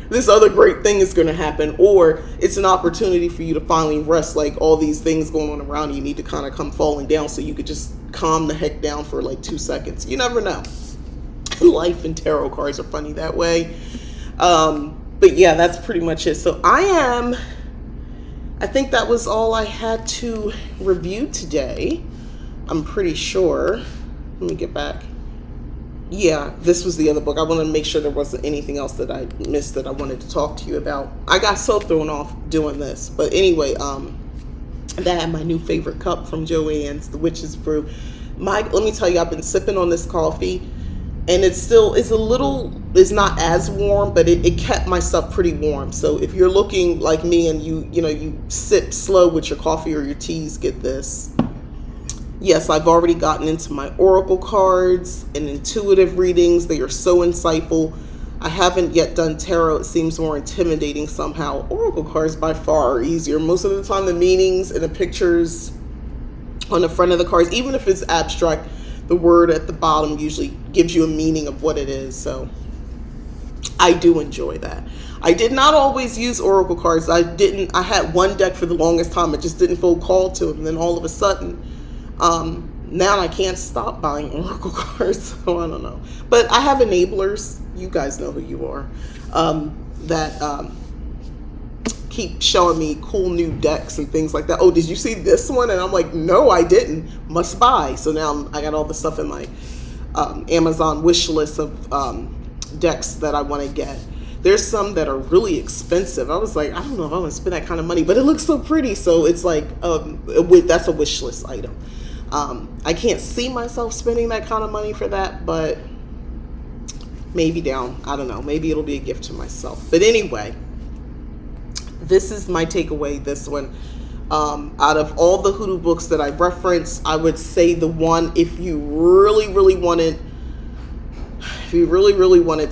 this other great thing is going to happen, or it's an opportunity for you to finally rest, like all these things going on around you need to kind of come falling down so you could just calm the heck down for like 2 seconds. You never know. Life and tarot cards are funny that way. But yeah, that's pretty much it. So I think that was all I had to review today. I'm pretty sure. Let me get back. Yeah, this was the other book. I wanted to make sure there wasn't anything else that I missed that I wanted to talk to you about. I got so thrown off doing this. But anyway, that had my new favorite cup from Joann's, the Witch's Brew. Let me tell you, I've been sipping on this coffee, and it's not as warm, but it kept my stuff pretty warm. So if you're looking like me and you sip slow with your coffee or your teas, get this. Yes, I've already gotten into my oracle cards and intuitive readings. They are so insightful. I haven't yet done tarot. It seems more intimidating somehow. Oracle cards by far are easier. Most of the time the meanings and the pictures on the front of the cards, even if it's abstract, the word at the bottom usually gives you a meaning of what it is. So I do enjoy that. I did not always use oracle cards. I had one deck for the longest time. It just didn't feel called to it. And then all of a sudden, now I can't stop buying oracle cards. So I don't know. But I have enablers. You guys know who you are. That keep showing me cool new decks and things like that. Oh, did you see this one? And I'm like, no, I didn't. Must buy. So now I got all the stuff in my Amazon wish list of decks that I want to get. There's some that are really expensive. I was like, I don't know if I want to spend that kind of money, but it looks so pretty. So it's like, that's a wish list item. I can't see myself spending that kind of money for that, but maybe I don't know. Maybe it'll be a gift to myself. But anyway, this is my takeaway, this one. Out of all the Hoodoo books that I referenced, I would say the one, if you really, really wanted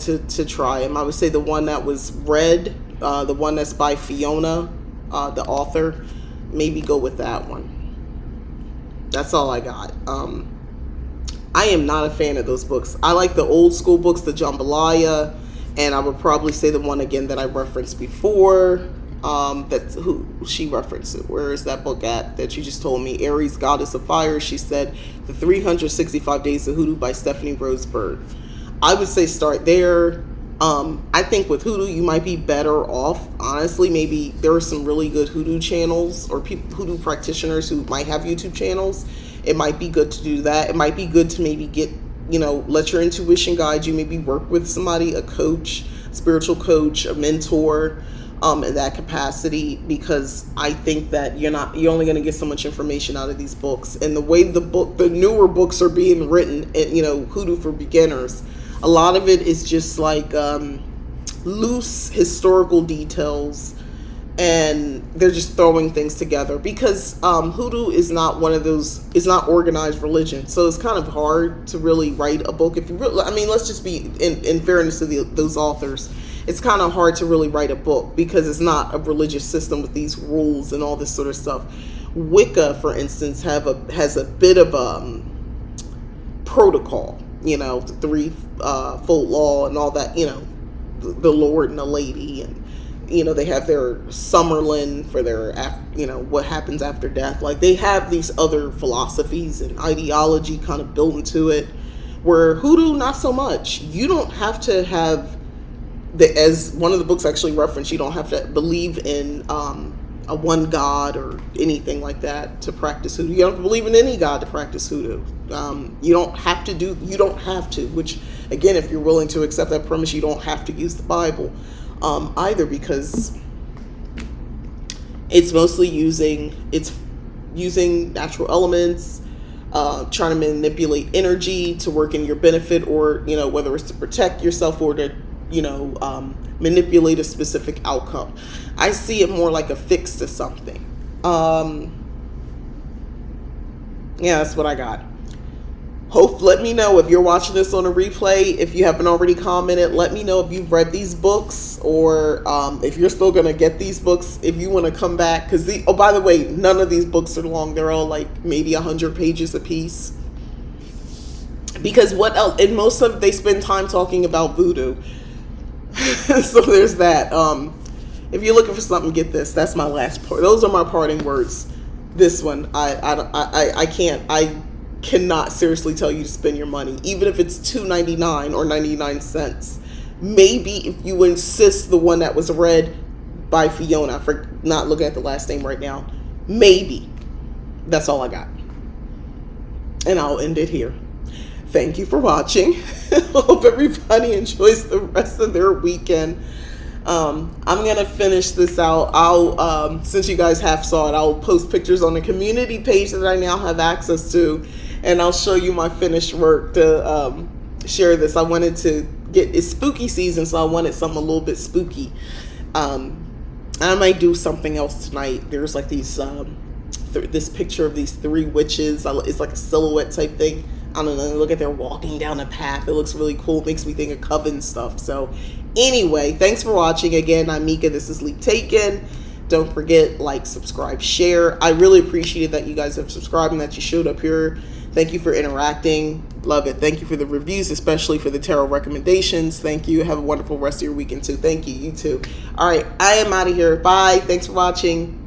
to try them, I would say the one that was read, the one that's by Fiona, the author, maybe go with that one. That's all I got. I am not a fan of those books. I like the old school books, the Jambalaya, and I would probably say the one again that I referenced before. That's who she referenced it. Where is that book at that you just told me? Aries, Goddess of Fire. She said The 365 Days of Hoodoo by Stephanie Rose Bird. I would say start there. I think with Hoodoo, you might be better off. Honestly, maybe there are some really good Hoodoo channels or Hoodoo practitioners who might have YouTube channels. It might be good to do that. It might be good to maybe get, let your intuition guide you. Maybe work with somebody, a coach, spiritual coach, a mentor, in that capacity, because I think that you're only going to get so much information out of these books. And the way the newer books are being written, Hoodoo for beginners, a lot of it is just like loose historical details, and they're just throwing things together because Hoodoo is not one of those, it's not organized religion. So it's kind of hard to really write a book. If you really, let's just be in fairness to those authors, it's kind of hard to really write a book because it's not a religious system with these rules and all this sort of stuff. Wicca, for instance, has a bit of protocol, the threefold law and all that, the Lord and the Lady, and they have their Summerlin for their what happens after death. Like, they have these other philosophies and ideology kind of built into it, where Hoodoo, not so much. You don't have to have as one of the books actually referenced, you don't have to believe in a one god or anything like that to practice Hoodoo. You don't have to believe in any god to practice Hoodoo. You don't have to, which again, if you're willing to accept that premise, you don't have to use the Bible either, because it's mostly using natural elements, trying to manipulate energy to work in your benefit, or whether it's to protect yourself or to manipulate a specific outcome. I see it more like a fix to something. Yeah, that's what I got. Let me know if you're watching this on a replay. If you haven't already commented, let me know if you've read these books, or if you're still gonna get these books. If you want to come back, because oh, by the way, none of these books are long. They're all like maybe 100 pages a piece. Because what else? And most of they spend time talking about voodoo. So there's that. If you're looking for something, get this. That's my last part. Those are my parting words. This one, I cannot seriously tell you to spend your money, even if it's $2.99 or 99 cents. Maybe if you insist the one that was read by Fiona, for not looking at the last name right now, maybe. That's all I got. And I'll end it here. Thank you for watching. Hope everybody enjoys the rest of their weekend. I'm gonna finish this out. I'll since you guys have saw it, I'll post pictures on the community page that I now have access to, and I'll show you my finished work to share this. I wanted to it's spooky season, so I wanted something a little bit spooky. I might do something else tonight. There's like these this picture of these 3 witches. It's like a silhouette type thing. I don't know, look at they're walking down a path. It looks really cool. It makes me think of coven stuff. So anyway, thanks for watching. Again, I'm Mika. This is Leap Taken. Don't forget, like, subscribe, share. I really appreciate that you guys have subscribed and that you showed up here. Thank you for interacting. Love it. Thank you for the reviews, especially for the tarot recommendations. Thank you. Have a wonderful rest of your weekend too. Thank you. You too. All right. I am out of here. Bye. Thanks for watching.